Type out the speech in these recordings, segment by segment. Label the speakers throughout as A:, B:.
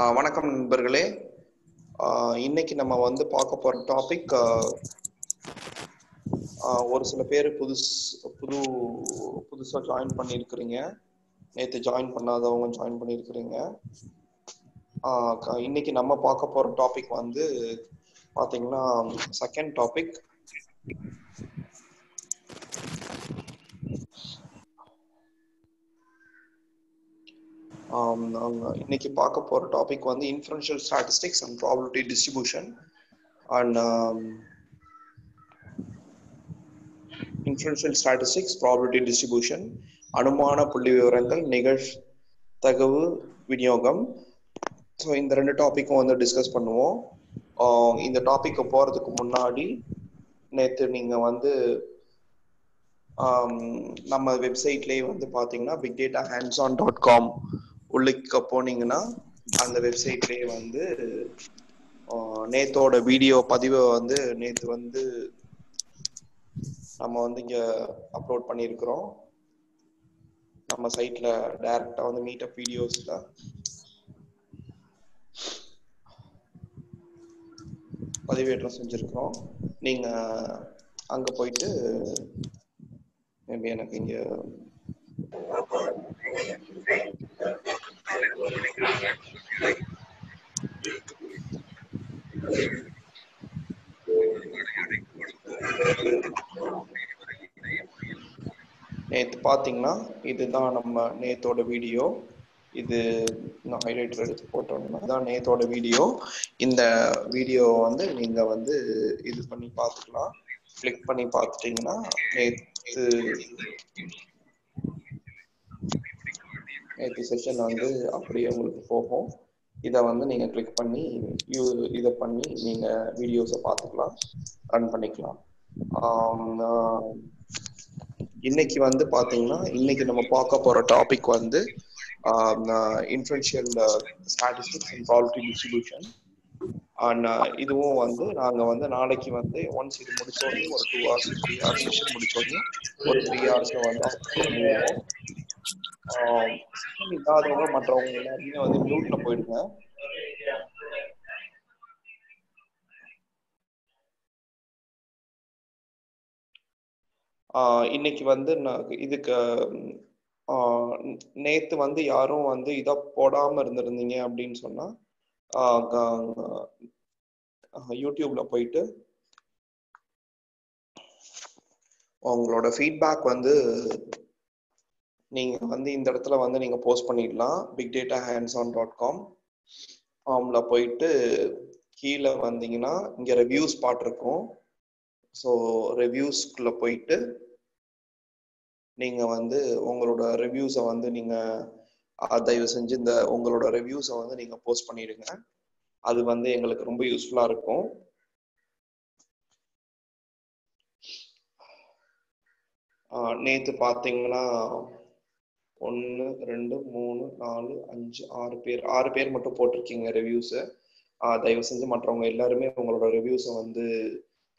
A: வணக்கம் நண்பர்களே. இன்னைக்கு நம்ம வந்து பார்க்க போற டாபிக், ஒரு சில பேர் புதுசா ஜாயின் பண்ணியிருக்கிறீங்க, நேற்று ஜாயின் பண்ணாதவங்க ஜாயின் பண்ணியிருக்கிறீங்க. இன்னைக்கு நம்ம பார்க்க போற டாபிக் வந்து பார்த்தீங்கன்னா செகண்ட் டாபிக். இன்னைக்கு பார்க்க போற டாபிக் வந்து inferential statistics and probability distribution and inferential statistics probability distribution, அனுமான புள்ளி விவரங்கள், நிகழ்தகவு விநியோகம். ஸோ இந்த ரெண்டு டாப்பிக்கும் வந்து டிஸ்கஸ் பண்ணுவோம். இந்த டாப்பிக்கு போகிறதுக்கு முன்னாடி நேற்று நீங்கள் வந்து நம்ம வெப்சைட்லேயே வந்து பார்த்தீங்கன்னா bigdatahandson.com உள்ளுக்க போனீங்கன்னா அந்த வெப்சைட்லேயே வந்து நேத்தோட வீடியோ பதிவை வந்து நேற்று வந்து நம்ம வந்து இங்கே அப்லோட் பண்ணியிருக்கிறோம். நம்ம சைட்டில் டைரெக்டாக வந்து மீட்டப் வீடியோஸில் பதிவேற்றம் செஞ்சுருக்கிறோம். நீங்கள் அங்கே போயிட்டு மேபி எனக்கு இங்கே நேற்று பார்த்தீங்கன்னா இதுதான் நம்ம நேத்தோட வீடியோ. இது நான் ஹைலைட்டர் எடுத்து போட்டோம்னா தான் நேத்தோட வீடியோ. இந்த வீடியோ வந்து நீங்கள் வந்து இது பண்ணி பார்த்துக்கலாம். கிளிக் பண்ணி பார்த்துட்டிங்கன்னா நேற்று செஷன் வந்து அப்படியே உங்களுக்கு போகும். இதை வந்து நீங்கள் கிளிக் பண்ணி இதை பண்ணி நீங்கள் வீடியோஸை பார்த்துக்கலாம், ரன் பண்ணிக்கலாம். இன்னைக்கு வந்து பார்த்தீங்கன்னா இன்னைக்கு நம்ம பார்க்க போகிற டாபிக் வந்து inferential statistics and probability distribution. And இதுவும் வந்து நாங்கள் வந்து நாளைக்கு வந்து ஒன்ஸ் இது முடிச்சோடனே ஒரு 2 hours 3 hours செஷன் முடிச்சோடனே ஒரு 3 hours வந்து அப்லோட் பண்ணுவோம். செஷன் இல்லாதவங்க மற்றவங்க எல்லாருமே வந்து மியூட்ல போயிடுங்க. இன்னைக்கு வந்து இதுக்கு நேத்து வந்து யாரும் வந்து இதை போடாம இருந்திருந்தீங்க அப்படின்னு சொன்னா யூடியூப்ல போயிட்டு உங்களோட ஃபீட்பேக் வந்து நீங்க வந்து இந்த இடத்துல வந்து நீங்க போஸ்ட் பண்ணிடலாம். bigdatahandson.com போயிட்டு கீழே வந்தீங்கன்னா இங்க ரிவ்யூஸ் பார்ட் இருக்கும். ஸோ ரிவ்யூஸ்குள்ள போயிட்டு நீங்க வந்து உங்களோட ரிவ்யூஸை வந்து நீங்க தயவு செஞ்சு இந்த உங்களோட ரிவ்யூஸை வந்து நீங்க போஸ்ட் பண்ணிடுங்க. அது வந்து எங்களுக்கு ரொம்ப யூஸ்ஃபுல்லா இருக்கும். நேற்று பார்த்தீங்கன்னா 1 2 3 4 5 6 பேர் மட்டும் போட்டிருக்கீங்க ரிவ்யூஸு. தயவு செஞ்சு மற்றவங்க எல்லாருமே உங்களோட ரிவ்யூஸை வந்து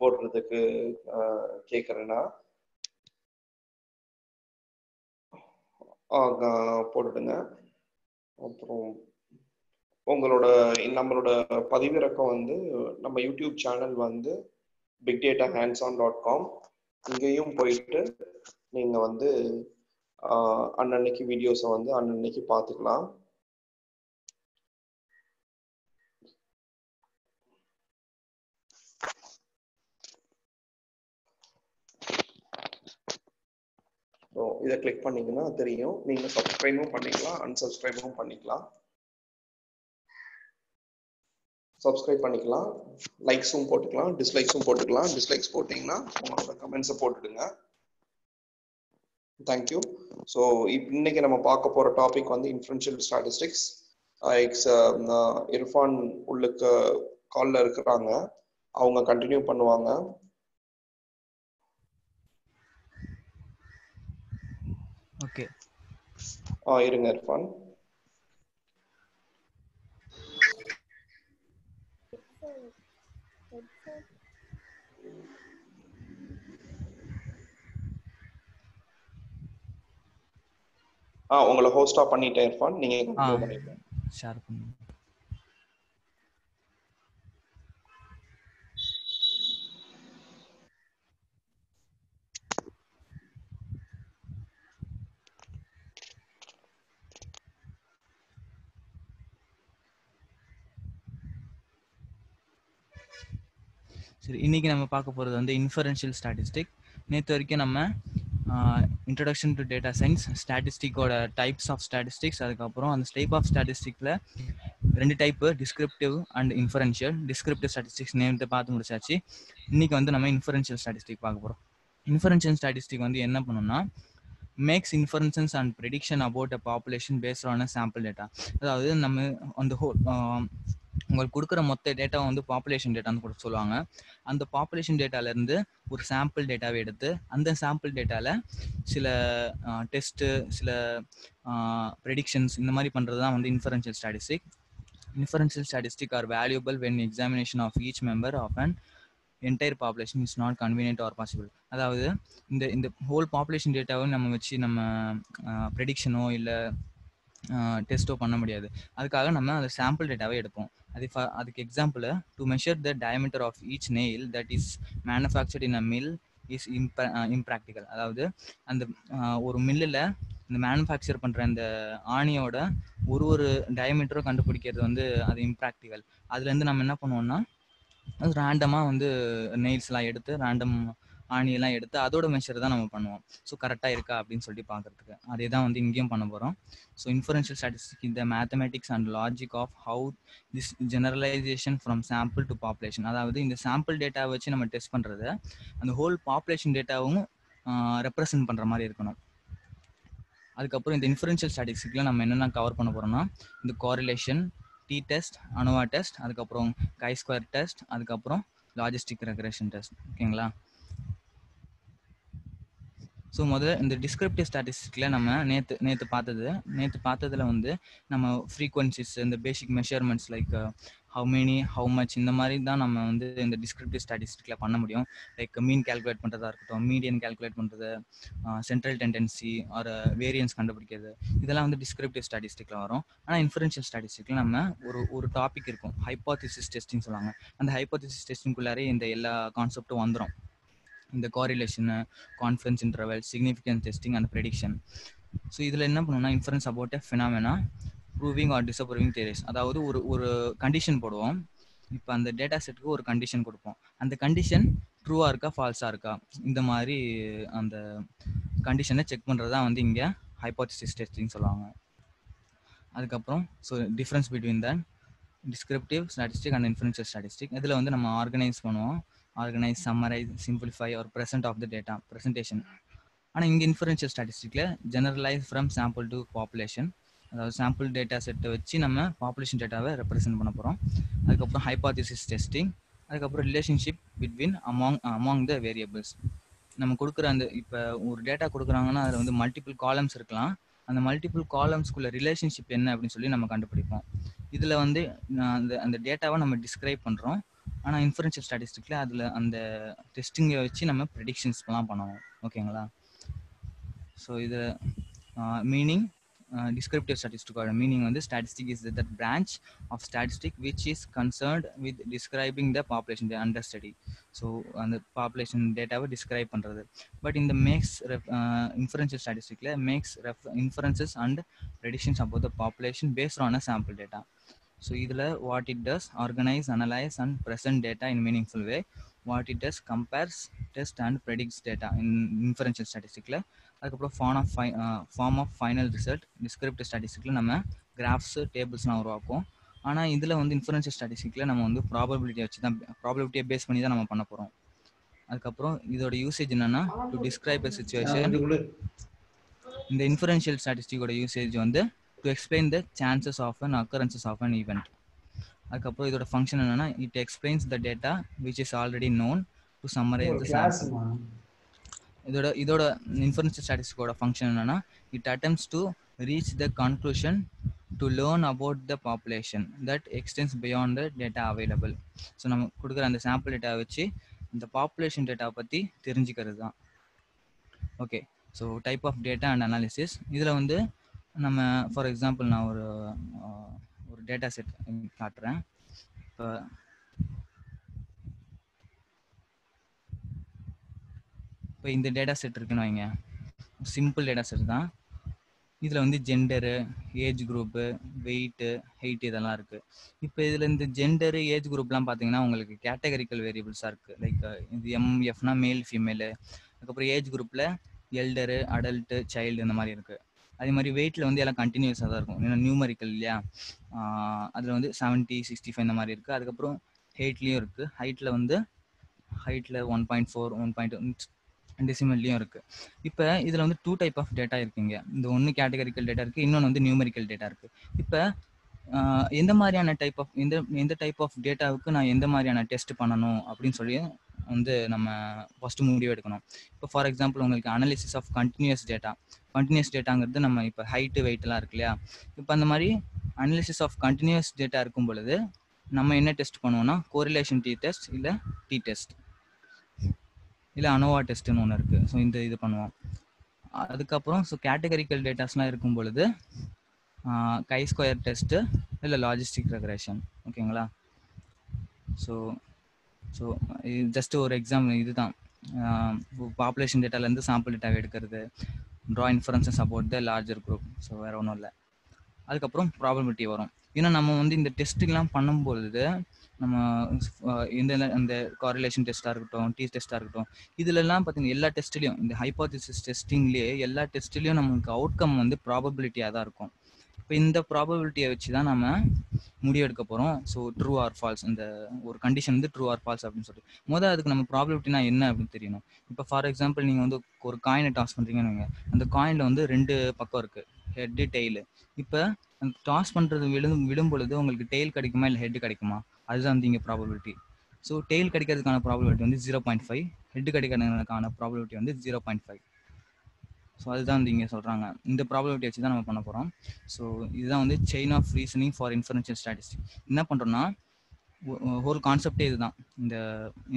A: போடுறதுக்கு கேட்குறேன்னா போட்டுடுங்க. அப்புறம் நம்மளோட பதிவிறக்கம் வந்து நம்ம யூடியூப் சேனல் வந்து bigdatahandson.com. இங்கேயும் போயிட்டு நீங்க வந்து அன்னன்னைக்கு வீடியோஸை வந்து அன்னன்னைக்கு பார்த்துக்கலாம். இதை கிளிக் பண்ணீங்கன்னா தெரியும். நீங்க சப்ஸ்கிரைபும் பண்ணிக்கலாம், அன்சப்ஸ்கிரைபும் பண்ணிக்கலாம். சப்ஸ்கிரைப் பண்ணிக்கலாம், லைக்ஸும் போட்டுக்கலாம், டிஸ்லைக்ஸும் போட்டுக்கலாம். டிஸ்லைக்ஸ் போட்டிங்கன்னா உங்களோட கமெண்ட்ஸை போட்டுடுங்க. தேங்க்யூ. ஸோ இன்னைக்கு நம்ம பார்க்க போகிற டாபிக் வந்து இன்ஃபரன்ஷியல் ஸ்டாட்டிஸ்டிக்ஸ். இர்ஃபான் உள்ளுக்க காலில் இருக்கிறாங்க, அவங்க கண்டினியூ பண்ணுவாங்க.
B: ஓகே,
A: இருங்க இர்ஃபான். உங்களை ஹோஸ்டா பண்ணிட்டேன் இர்ஃபான், நீங்க கண்டினியூ பண்ணிடுங்க.
B: ஷேர் பண்ணுங்க. சரி, இன்னைக்கு நம்ம பார்க்க போகிறது வந்து இன்ஃபரன்ஷியல் ஸ்டாட்டிஸ்டிக். நேற்று வரைக்கும் நம்ம இன்ட்ரடக்ஷன் டு டேட்டா சயின்ஸ், ஸ்டாட்டிஸ்டிக்கோட டைப்ஸ் ஆஃப் ஸ்டாட்டிஸ்டிக்ஸ், அதுக்கப்புறம் அந்த டைப் ஆஃப் ஸ்டாட்டிஸ்டிக்கில் 2 type, descriptive and inferential. Descriptive statistics நேற்று பார்த்து முடிச்சாச்சு. இன்னைக்கு வந்து நம்ம இன்ஃபரன்ஷியல் ஸ்டாட்டிஸ்டிக் பார்க்க போகிறோம். இன்ஃபரன்ஷியல் ஸ்டாட்டிஸ்டிக் வந்து என்ன பண்ணணும்னா, makes inferences and prediction about a population based on a sample data. அதாவது நம்ம அந்த உங்களுக்கு கொடுக்குற மொத்த டேட்டாவை வந்து பாப்புலேஷன் டேட்டான்னு கூட சொல்லுவாங்க. அந்த பாப்புலேஷன் டேட்டாலேருந்து ஒரு சாம்பிள் டேட்டாவை எடுத்து அந்த சாம்பிள் டேட்டாவில் சில டெஸ்ட்டு, சில ப்ரெடிக்ஷன்ஸ் இந்த மாதிரி பண்ணுறது தான் வந்து inferential statistic. Inferential statistics are valuable when examination of each member of an entire population is not convenient or possible. அதாவது இந்த ஹோல் பாப்புலேஷன் டேட்டாவை நம்ம வச்சு நம்ம ப்ரெடிக்ஷனோ இல்லை டெஸ்ட்டோ பண்ண முடியாது. அதுக்காக நம்ம அந்த சாம்பிள் டேட்டாவை எடுப்போம். அதுக்கு example, to measure the diameter of each nail that is manufactured in a mill is impractical. அதாவது அந்த ஒரு மில்லில் இந்த மேனுஃபேக்சர் பண்ணுற அந்த ஆணியோட ஒரு டயமீட்டரும் கண்டுபிடிக்கிறது வந்து அது இம்ப்ராக்டிக்கல். அதுலேருந்து நம்ம என்ன பண்ணுவோம்னா, அது ரேண்டமாக வந்து நெயில்ஸ்லாம் எடுத்து, ரேண்டம் ஆணியெல்லாம் எடுத்து அதோட மெஷர் தான் நம்ம பண்ணுவோம். ஸோ கரெக்டாக இருக்கா அப்படின்னு சொல்லிட்டு பார்க்குறதுக்கு அதே தான் வந்து இங்கேயும் பண்ண போகிறோம். ஸோ இன்ஃபரன்ஷியல் ஸ்டாட்டிஸ்டிக் இந்த mathematics and logic of how this generalization from sample to population. அதாவது இந்த சாம்பிள் டேட்டாவை வச்சு நம்ம டெஸ்ட் பண்ணுறத அந்த ஹோல் பாப்புலேஷன் டேட்டாவும் ரெப்ரசன்ட் பண்ணுற மாதிரி இருக்கணும். அதுக்கப்புறம் இந்த இன்ஃபரன்ஷியல் ஸ்டாட்டிஸ்டிக்ல நம்ம என்னென்ன கவர் பண்ண போகிறோம்னா, இந்த correlation, t test, ANOVA test, அதுக்கப்புறம் கை ஸ்கொயர் டெஸ்ட், அதுக்கப்புறம் லாஜிஸ்டிக் ரெக்ரெஷன் டெஸ்ட். ஓகேங்களா? ஸோ முதல்ல இந்த டிஸ்கிரிப்டிவ் ஸ்டாட்டிஸ்டிக்கில் நம்ம நேற்று பார்த்ததில் வந்து நம்ம ஃப்ரீக்வன்சிஸ், இந்த basic measurements like how many, how much, இந்த மாதிரி தான் நம்ம வந்து இந்த டிஸ்கிரிப்டிவ் ஸ்டாட்டிஸ்டிக்கில் பண்ண முடியும். லைக் மீன் கேல்குலேட் பண்ணுறதா இருக்கட்டும், மீடியன் கேல்குலேட் பண்ணுறது, சென்ட்ரல் டெண்டன்சி ஆர் வேரியன்ஸ் கண்டுபிடிக்கிறது, இதெல்லாம் வந்து டிஸ்கிரிப்டிவ் ஸ்டாட்டிஸ்டிக்கில் வரும். ஆனால் இன்ஃபரன்ஷியல் ஸ்டாட்டிஸ்டிக்கில் நம்ம ஒரு டாபிக் இருக்கும், ஹைப்போதீசிஸ் டெஸ்டிங் சொல்லுவாங்க. அந்த ஹைப்போதீசிஸ் டெஸ்டிங்குள்ளாரே இந்த எல்லா கான்செப்டும் வந்துடும். இந்த correlation, confidence interval, significance testing and prediction. So இதில் என்ன பண்ணணும்னா, inference about a phenomena, proving or disproving theories. அதாவது ஒரு கண்டிஷன் போடுவோம். இப்போ அந்த டேட்டா செட்டுக்கு ஒரு கண்டிஷன் கொடுப்போம். அந்த கண்டிஷன் ட்ரூவாக இருக்கா, ஃபால்ஸாக இருக்கா, இந்த மாதிரி அந்த கண்டிஷனை செக் பண்ணுறது தான் வந்து இங்கே ஹைப்போதீசிஸ் டெஸ்டிங் சொல்லுவாங்க. அதுக்கப்புறம் so difference between the descriptive statistic and inferential statistic. இதில் வந்து நம்ம ஆர்கனைஸ் பண்ணுவோம். Organise, summarise, simplify or present of the data, presentation. ஆனால் இங்கே இன்ஃபரன்ஷியல் ஸ்டாட்டிஸ்டிக்கில் generalise from sample to population, அதாவது சாம்பிள் டேட்டா செட்டை வச்சு நம்ம பாப்புலேஷன் டேட்டாவை ரெப்ரசென்ட் பண்ண போகிறோம். அதுக்கப்புறம் ஹைப்போதீசிஸ் டெஸ்டிங், அதுக்கப்புறம் relationship between among the variables. நம்ம கொடுக்குற அந்த இப்போ ஒரு டேட்டா கொடுக்குறாங்கன்னா அதில் வந்து மல்டிபிள் காலம்ஸ் இருக்கலாம். அந்த மல்டிபிள் காலம்ஸ்குள்ள ரிலேஷன்ஷிப் என்ன அப்படின்னு சொல்லி நம்ம கண்டுபிடிப்போம். இதில் வந்து அந்த டேட்டாவை நம்ம டிஸ்கிரைப் பண்ணுறோம். ஆனால் இன்ஃபரன்ஷியல் ஸ்டாட்டிஸ்டிக்கில் அதில் அந்த டெஸ்டிங்கை வச்சு நம்ம ப்ரெடிக்ஷன்ஸ்லாம் பண்ணுவோம். ஓகேங்களா? ஸோ இது மீனிங், டிஸ்கிரிப்டிவ் ஸ்டாட்டிஸ்டிக்கோட மீனிங் வந்து statistic is that branch of statistic which is concerned with describing the population under study. So அந்த பாப்புலேஷன் டேட்டாவை டிஸ்கிரைப் பண்ணுறது. பட் இந்த மேக்ஸ் இன்ஃபரன்ஷியல் ஸ்டாட்டிஸ்டிக்கில் makes inferences and predictions about the population based on a sample data. So இதில் what it does, organise, analyse and present data in meaningful way. What it does, compares, test and predicts data in inferential ஸ்டாட்டிஸ்டிக்கில். அதுக்கப்புறம் form of final result. Descriptive ஸ்டாட்டிஸ்டிக்கில் நம்ம graphs, டேபிள்ஸ்லாம் உருவாக்குவோம். ஆனால் இதில் வந்து inferential ஸ்டாட்டிஸ்டிக்கில் நம்ம வந்து ப்ராபபிலிட்டியை வச்சு தான், ப்ராபபிலிட்டியை பேஸ் பண்ணி தான் நம்ம பண்ண போகிறோம். அதுக்கப்புறம் இதோட யூசேஜ் என்னென்னா, டு டிஸ்கிரைப் எ சிச்சுவேஷன். இந்த இன்ஃபரன்ஷியல் ஸ்டாட்டிஸ்டிக்கோட யூசேஜ் வந்து to explain the chances of an occurrences of an event. அதுக்கப்புறம் இதோட ஃபங்க்ஷன் என்னன்னா, it explains the data which is already known to summarize the sample. இதோட இன்ஃபரன்ஷியல் ஸ்டாட்டிஸ்டிக்கோட function என்னன்னா, it attempts to reach the conclusion to learn about the population that extends beyond the data available. So நம்ம கொடுக்குற அந்த sample data வச்சு இந்த population டேட்டாவை பற்றி தெரிஞ்சுக்கிறது தான். Okay, so type of data and analysis. இதில் வந்து நம்ம ஃபார் எக்ஸாம்பிள் நான் ஒரு டேட்டா செட் காட்டுறேன். இப்போ இந்த டேட்டா செட் இருக்குன்னு வைங்க, சிம்பிள் டேட்டா செட் தான். இதில் வந்து gender, age group, weight, height இதெல்லாம் இருக்கு. இப்போ இதுல இந்த ஜெண்டர் ஏஜ் குரூப்லாம் பார்த்தீங்கன்னா உங்களுக்கு கேட்டகரிக்கல் வேரியபிள்ஸாக இருக்கு. லைக் இது எம்எஃப்னா மேல் ஃபீமேலு, அதுக்கப்புறம் ஏஜ் குரூப்ல எல்டரு அடல்ட்டு சைல்டு இந்த மாதிரி இருக்கு. அதே மாதிரி வெயிட்ல வந்து எல்லாம் கண்டினியூஸாக தான் இருக்கும், ஏன்னா நியூமரிக்கல் இல்லையா. அதில் வந்து 70, 65 இந்த மாதிரி இருக்கு. அதுக்கப்புறம் ஹைட்லேயும் இருக்கு. ஹைட்ல 1.4 1.2 டெசிமல்லையும் இருக்கு. இப்போ இதில் வந்து 2 டைப் ஆஃப் டேட்டா இருக்குங்க. இந்த ஒன்று கேட்டகரிக்கல் டேட்டா இருக்கு, இன்னொன்று வந்து நியூமரிக்கல் டேட்டா இருக்கு. இப்போ எந்த மாதிரியான எந்த டைப் ஆஃப் டேட்டாவுக்கு நான் எந்த மாதிரியான டெஸ்ட் பண்ணணும் அப்படின்னு சொல்லி வந்து நம்ம ஃபர்ஸ்ட் முடிவு எடுக்கணும். இப்போ ஃபார் எக்ஸாம்பிள் உங்களுக்கு அனாலிசிஸ் ஆஃப் கண்டினியூஸ் டேட்டாங்கிறது நம்ம இப்போ ஹைட்டு வெயிட்லாம் இருக்கு இல்லையா. இப்போ அந்த மாதிரி அனாலிசிஸ் ஆஃப் கண்டினியூஸ் டேட்டா இருக்கும் பொழுது நம்ம என்ன டெஸ்ட் பண்ணுவோம்னா கோரிலேஷன் டி டெஸ்ட் இல்லை டி டெஸ்ட் இல்லை அனோவா டெஸ்ட்னு ஒன்று இருக்குது. ஸோ இது பண்ணுவோம். அதுக்கப்புறம் ஸோ கேட்டகரிக்கல் டேட்டாஸ்லாம் இருக்கும் பொழுது கை ஸ்கொயர் டெஸ்ட்டு இல்லை லாஜிஸ்டிக் ரெக்ரேஷன். ஓகேங்களா. ஸோ ஜஸ்ட் ஒரு எக்ஸாம்பிள் இதுதான். பாப்புலேஷன் டேட்டாலேருந்து சாம்பிள் டேட்டாவை எடுக்கிறது, draw inferences about the larger group. So வேறு ஒன்றும் இல்லை. அதுக்கப்புறம் ப்ராபபிலிட்டி வரும். ஏன்னா நம்ம வந்து இந்த டெஸ்ட்டுக்கெலாம் பண்ணும்பொழுது நம்ம இந்த காரிலேஷன் டெஸ்ட்டாக இருக்கட்டும், டி டெஸ்ட்டாக இருக்கட்டும், இதுலலாம் பார்த்தீங்கன்னா எல்லா டெஸ்ட்லையும் இந்த ஹைப்போதீசிஸ் டெஸ்டிங்லேயே எல்லா டெஸ்ட்லையும் நமக்கு அவுட்கம் வந்து ப்ராபபிலிட்டியாக தான் இருக்கும். இப்போ இந்த ப்ராபபிலிட்டியை வச்சு தான் நம்ம முடிவெடுக்க போகிறோம். ஸோ ட்ரூ ஆர் ஃபால்ஸ், இந்த ஒரு கண்டிஷன் வந்து ட்ரூ ஆர் ஃபால்ஸ் அப்படின்னு சொல்லி அதுக்கு நம்ம ப்ராபபிலிட்டினா என்ன அப்படின்னு தெரியணும். இப்போ ஃபார் எக்ஸாம்பிள் நீங்கள் வந்து ஒரு காயினை டாஸ் பண்ணுறீங்கன்னு, அந்த காயினில் வந்து 2 பக்கம் இருக்குது, ஹெட்டு டெய்லு. இப்போ அந்த டாஸ் பண்ணுறது விடும் பொழுது உங்களுக்கு டெய்ல் கிடைக்குமா இல்லை ஹெட் கிடைக்குமா, அதுதான் வந்து இங்கே ப்ராபபிலிட்டி. ஸோ டெய்ல் கிடைக்கிறதுக்கான ப்ராபபிலிட்டி வந்து 0.5, ஹெட் கிடைக்கிறதுக்கான ப்ராபபிலிட்டி வந்து 0.5. ஸோ அதுதான் வந்து இங்கே சொல்கிறாங்க. இந்த ப்ராபபிலிட்டி வச்சு தான் நம்ம பண்ண போகிறோம். ஸோ இதுதான் வந்து chain of reasoning for inferential statistic. என்ன பண்ணுறோன்னா ஹோல் கான்செப்டே இதுதான். இந்த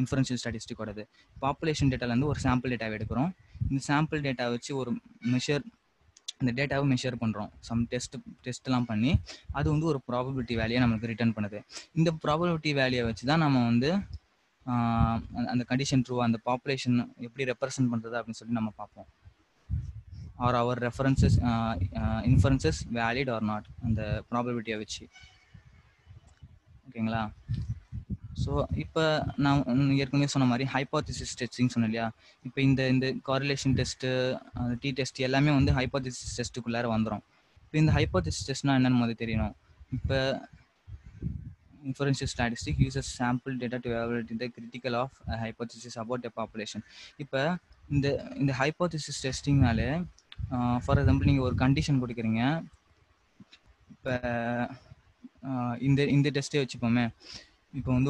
B: இன்ஃபரன்ஷியல் ஸ்டாட்டிஸ்டிக்கோடது பாப்புலேஷன் டேட்டாலேருந்து ஒரு சாம்பிள் டேட்டாவை எடுக்கிறோம். இந்த சாம்பிள் டேட்டா வச்சு ஒரு இந்த டேட்டாவை மெஷர் பண்ணுறோம். சம் டெஸ்ட்லாம் பண்ணி அது வந்து ஒரு ப்ராபபிலிட்டி வேல்யூ நமக்கு ரிட்டர்ன் பண்ணுது. இந்த ப்ராபபிலிட்டி வேல்யூவை வச்சு தான் நம்ம வந்து அந்த கண்டிஷன் ட்ரூ, அந்த பாப்புலேஷன் எப்படி ரெப்ரசன்ட் பண்ணுறது அப்படின்னு சொல்லி நம்ம பார்ப்போம். Are our references inferences valid or not, அந்த ப்ராபபிலிட்டியை வச்சு. ஓகேங்களா. ஸோ இப்போ நான் ஏற்கனவே சொன்ன மாதிரி ஹைப்போதிசிஸ் டெஸ்டிங் சொன்னேன் இல்லையா. இப்போ இந்த காரிலேஷன் டெஸ்ட்டு, டி டெஸ்ட் எல்லாமே வந்து ஹைப்போதிசிஸ் டெஸ்ட்டுக்குள்ளார வந்துடும். இப்போ இந்த ஹைப்போதிசிஸ் டெஸ்ட்னா என்னன்னு முதல்ல தெரியணும். இப்போ inferential statistics uses sample data to evaluate the critical of a hypothesis about a population. இப்போ இந்த ஹைப்போதிசிஸ் டெஸ்டிங்னாலே ஃபார் எக்ஸாம்பிள் நீங்கள் ஒரு கண்டிஷன் கொடுக்குறீங்க. இப்போ இந்த டெஸ்ட்டே வச்சுப்போமே. இப்போ வந்து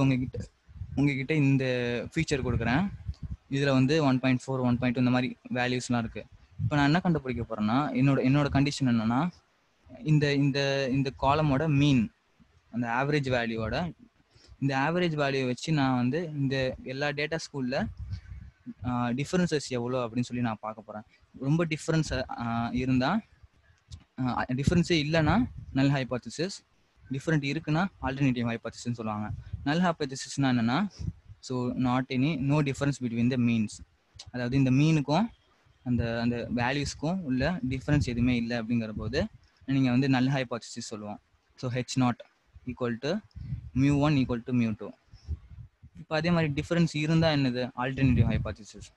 B: உங்ககிட்ட இந்த ஃபீச்சர் கொடுக்குறேன், இதில் வந்து 1.4 1.2 இந்த மாதிரி வேல்யூஸ்லாம் இருக்குது. இப்போ நான் என்ன கண்டுபிடிக்க போகிறேன்னா என்னோட கண்டிஷன் என்னென்னா இந்த காலமோட மீன், அந்த ஆவரேஜ் வேல்யூவோட இந்த ஆவரேஜ் வேல்யூவை வச்சு நான் வந்து இந்த எல்லா டேட்டா ஸ்கூலில் டிஃப்ரென்சஸ் எவ்வளோ அப்படின்னு சொல்லி நான் பார்க்க போகிறேன். ரொம்ப டிஃப்ரென்ஸ் இருந்தால், டிஃப்ரென்ஸே இல்லைன்னா நல் ஹைப்போதிசிஸ், டிஃப்ரெண்ட் இருக்குன்னா ஆல்டர்னேட்டிவ் ஹைப்போதிசிஸ்ன்னு சொல்லுவாங்க. நல் ஹைப்போதிசிஸ்னா என்னென்னா so no difference between the means, அதாவது இந்த மீனுக்கும் அந்த வேல்யூஸ்க்கும் உள்ள டிஃப்ரென்ஸ் எதுவுமே இல்லை அப்படிங்கிற போது நீங்கள் வந்து நல் ஹைப்போதிசிஸ் சொல்லுவோம். So H0 equal to μ1 equal to μ2. இப்போ அதே மாதிரி டிஃபரன்ஸ் இருந்தால் என்னது alternative hypothesis.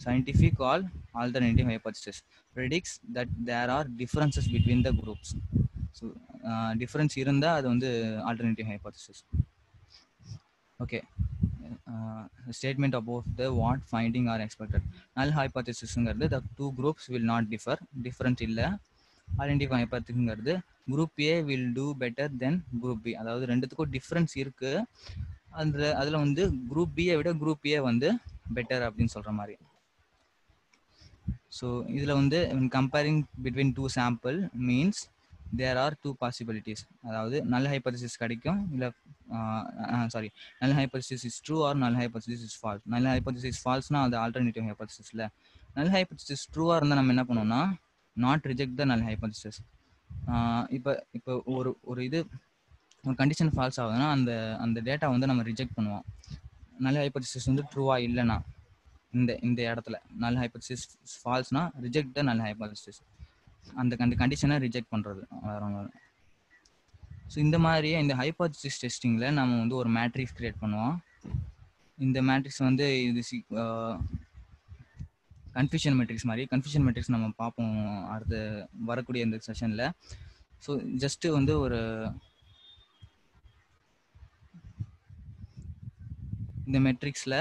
B: Scientific call alternative hypothesis predicts that there are differences between the groups. So difference இருந்தால் அது வந்து alternative hypothesis. Okay. Statement about the what finding are expected. Null hypothesisங்கிறது the two groups will not differ, different இல்லை. Alternative hypothesisங்கிறது group A will do better than group B, அதாவது ரெண்டுத்துக்கும் difference இருக்கு, அதில் வந்து group பியை விட குரூப் ஏ வந்து better அப்படின்னு சொல்கிற மாதிரி. ஸோ இதில் வந்து comparing between two sample means there are two possibilities, அதாவது நல் ஹைப்போதிசிஸ் கிடைக்கும் இல்லை null hypothesis is true or null hypothesis is false. Null hypothesis ஃபால்ஸ்னா அது ஆல்டர்னேட்டிவ் ஹைப்போதிசிஸில். நல் ஹைப்போதிசிஸ் ட்ரூவாக இருந்தால் நம்ம என்ன பண்ணுவோம்னா நாட் ரிஜெக்ட் த நல் ஹைப்போதிசிஸ். இப்போ ஒரு கண்டிஷன் ஃபால்ஸ் ஆகுதுன்னா அந்த டேட்டா வந்து நம்ம ரிஜெக்ட் பண்ணுவோம். நல் ஹைப்போதிசிஸ் வந்து ட்ரூவா இல்லைன்னா இந்த இடத்துல நல் ஹைப்போதிசிஸ் ஃபால்ஸ்னா ரிஜெக்ட் த நல் ஹைப்போதிசிஸ், அந்த கண்டிஷனை ரிஜெக்ட் பண்ணுறது வேற ஒன்று. ஸோ இந்த மாதிரியே இந்த ஹைபோதசிஸ் டெஸ்டிங்கில் நம்ம வந்து ஒரு மேட்ரிக்ஸ் கிரியேட் பண்ணுவோம். இந்த மேட்ரிக்ஸ் வந்து இது கன்ஃபியூஷன் மேட்ரிக்ஸ் மாதிரி. கன்ஃபியூஷன் மேட்ரிக்ஸ் நம்ம பார்ப்போம் அடுத்து வரக்கூடிய இந்த செஷனில். ஸோ ஜஸ்ட்டு வந்து ஒரு இந்த மெட்ரிக்ஸில்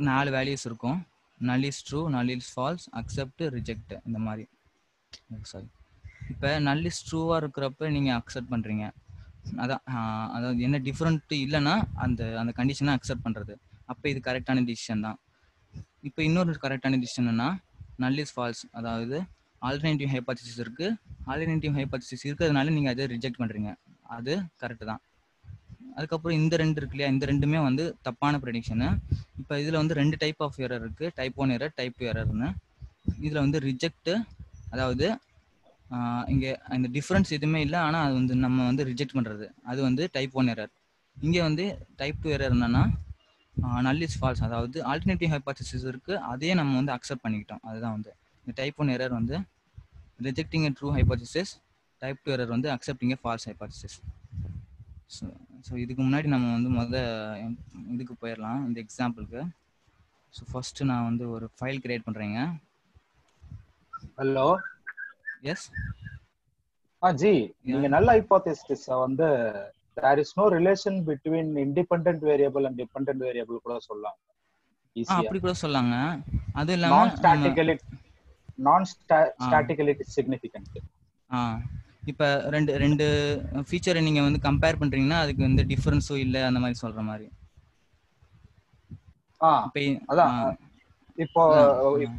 B: 4 வேல்யூஸ் இருக்கும். null is true, null is false, accept, reject இந்த மாதிரி. சாரி, இப்போ null is ட்ரூவாக இருக்கிறப்ப நீங்கள் அக்செப்ட் பண்ணுறீங்க. அதாவது என்ன டிஃப்ரெண்ட் இல்லைன்னா அந்த அந்த கண்டிஷனை அக்செப்ட் பண்ணுறது. அப்போ இது கரெக்டான டிசிஷன் தான். இப்போ இன்னொரு கரெக்டான டிசிஷன்னா null is false, அதாவது ஆல்டர்னேட்டிவ் ஹைபோதசிஸ் இருக்குது. ஆல்டர்னேட்டிவ் ஹைபோதசிஸ் இருக்கிறதுனால நீங்கள் அதை ரிஜெக்ட் பண்ணுறீங்க. அது கரெக்டு தான். அதுக்கப்புறம் இந்த 2 இருக்கு இல்லையா, இந்த ரெண்டுமே வந்து தப்பான ப்ரெடிக்ஷனு. இப்போ இதில் வந்து 2 டைப் ஆஃப் எரர் இருக்குது, டைப் 1 எரர், டைப் 2 எரர்னு. இதில் வந்து ரிஜெக்ட், அதாவது இங்கே இந்த டிஃப்ரென்ஸ் எதுவுமே இல்லை, ஆனால் அது வந்து நம்ம வந்து ரிஜெக்ட் பண்ணுறது, அது வந்து டைப் 1 எரர். இங்கே வந்து டைப் 2 எரர் என்னன்னா null is false, அதாவது ஆல்டர்னேட்டிவ் ஹைபோதசிஸ் இருக்குது, அதையே நம்ம வந்து அக்செப்ட் பண்ணிக்கிட்டோம். அதுதான் வந்து இந்த டைப் 1 எரர் வந்து rejecting a true hypothesis, type 2 error வந்து accepting a false hypothesis. So இதுக்கு முன்னாடி நம்ம வந்து இதுக்கு போயிடலாம், இந்த எக்ஸாம்பிளுக்கு. ஸோ ஃபர்ஸ்ட் நான் வந்து ஒரு ஃபைல் கிரியேட் பண்ணுறேங்க.
C: ஹலோ.
B: எஸ்
C: ஜி, நீங்க நல்ல ஹைபோதசிஸ் வந்து there is no relation between independent variable and dependent variable கூட சொல்லலாம்.
B: அப்படி கூட சொல்லாங்க. அது இல்லாம
C: non statically significant.
B: இப்போ ரெண்டு ஃபீச்சரை நீங்க வந்து கம்பேர் பண்றீங்கன்னா அதுக்கு வந்து டிஃபரன்ஸும் இல்லை அந்த மாதிரி சொல்ற மாதிரி.
C: அதான் இப்போ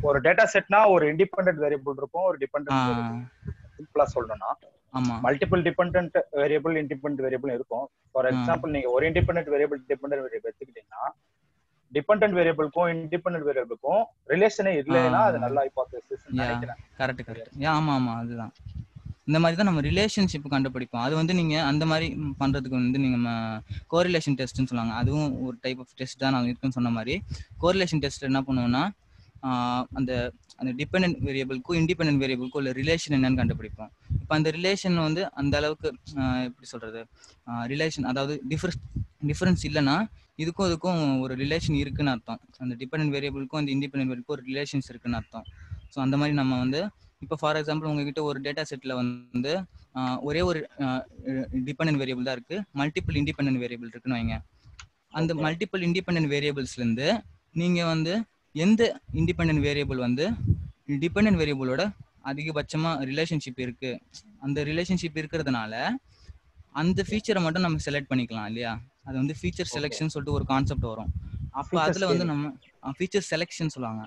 C: ஒரு டேட்டா செட்னா ஒரு இண்டிபெண்டன்ட் வேரியபிள் இருக்கும், ஒரு டிபெண்டன்ட் வேரியபிள். சிம்பிளா சொல்லணும்னா multiple dependent variable, independent variable இருக்கும். ஃபார் எக்ஸாம்பிள் நீங்க ஒரு இண்டிபெண்டன்ட் வேரியபிள், டிபெண்டன்ட் வேரியபிள் எடுத்துக்கிட்டீங்கன்னா டிபெண்டன்ட் வேரியபிளுக்கும் இண்டிபெண்டன்ட் வேரியபிளுக்கும் ரிலேஷனே இல்லைன்னா அது நல்ல ஹைபோதசிஸ் நினைக்கிறேன்.
B: கரெக்ட். ஆமா அதுதான். இந்த மாதிரி தான் நம்ம ரிலேஷன்ஷிப் கண்டுபிடிப்போம். அது வந்து நீங்க அந்த மாதிரி பண்றதுக்கு வந்து நீங்க கோரிலேஷன் டெஸ்ட்னு சொல்லுவாங்க. அதுவும் ஒரு டைப் ஆஃப் டெஸ்ட் தான். நான் இருக்குன்னு சொன்ன மாதிரி கோரிலேஷன் டெஸ்ட் என்ன பண்ணுவோம்னா அந்த அந்த டிபெண்டன்ட் வேரியபிளுக்கும் இண்டிபெண்டன்ட் வேரியபிளுக்கும் உள்ள ரிலேஷன் என்னன்னு கண்டுபிடிப்போம். இப்போ அந்த ரிலேஷன் வந்து அந்த அளவுக்கு எப்படி சொல்றது, ரிலேஷன் அதாவது டிஃபரன்ஸ் இல்லைன்னா இதுக்கும் ஒரு ரிலேஷன் இருக்குன்னு அர்த்தம். அந்த டிபெண்டன்ட் வேரியபிளுக்கும் அந்த இண்டிபெண்டன்ட் வேரியபிளுக்கும் ஒரு ரிலேஷன்ஸ் இருக்குன்னு அர்த்தம். ஸோ அந்த மாதிரி நம்ம வந்து இப்போ ஃபார் எக்ஸாம்பிள் உங்ககிட்ட ஒரு டேட்டா செட்டில் வந்து ஒரே ஒரு டிபெண்டன்ட் வேரியபிள் தான் இருக்குது, மல்டிபிள் இண்டிபெண்டன்ட் வேரியபிள் இருக்குன்னு வைங்க. அந்த மல்டிபிள் இண்டிபெண்டன்ட் வேரியபிள்ஸ்லேருந்து நீங்கள் வந்து எந்த இண்டிபெண்டன்ட் வேரியபிள் வந்து டிபெண்டன்ட் வேரியபிளோட அதிகபட்சமாக ரிலேஷன்ஷிப் இருக்குது, அந்த ரிலேஷன்ஷிப் இருக்கிறதுனால அந்த ஃபீச்சரை மட்டும் நம்ம செலக்ட் பண்ணிக்கலாம் இல்லையா. அது வந்து ஃபீச்சர் செலெக்ஷன் சொல்லிட்டு ஒரு கான்செப்ட் வரும். அப்போ அதில் வந்து நம்ம ஃபீச்சர் செலெக்ஷன் சொல்லுவாங்க.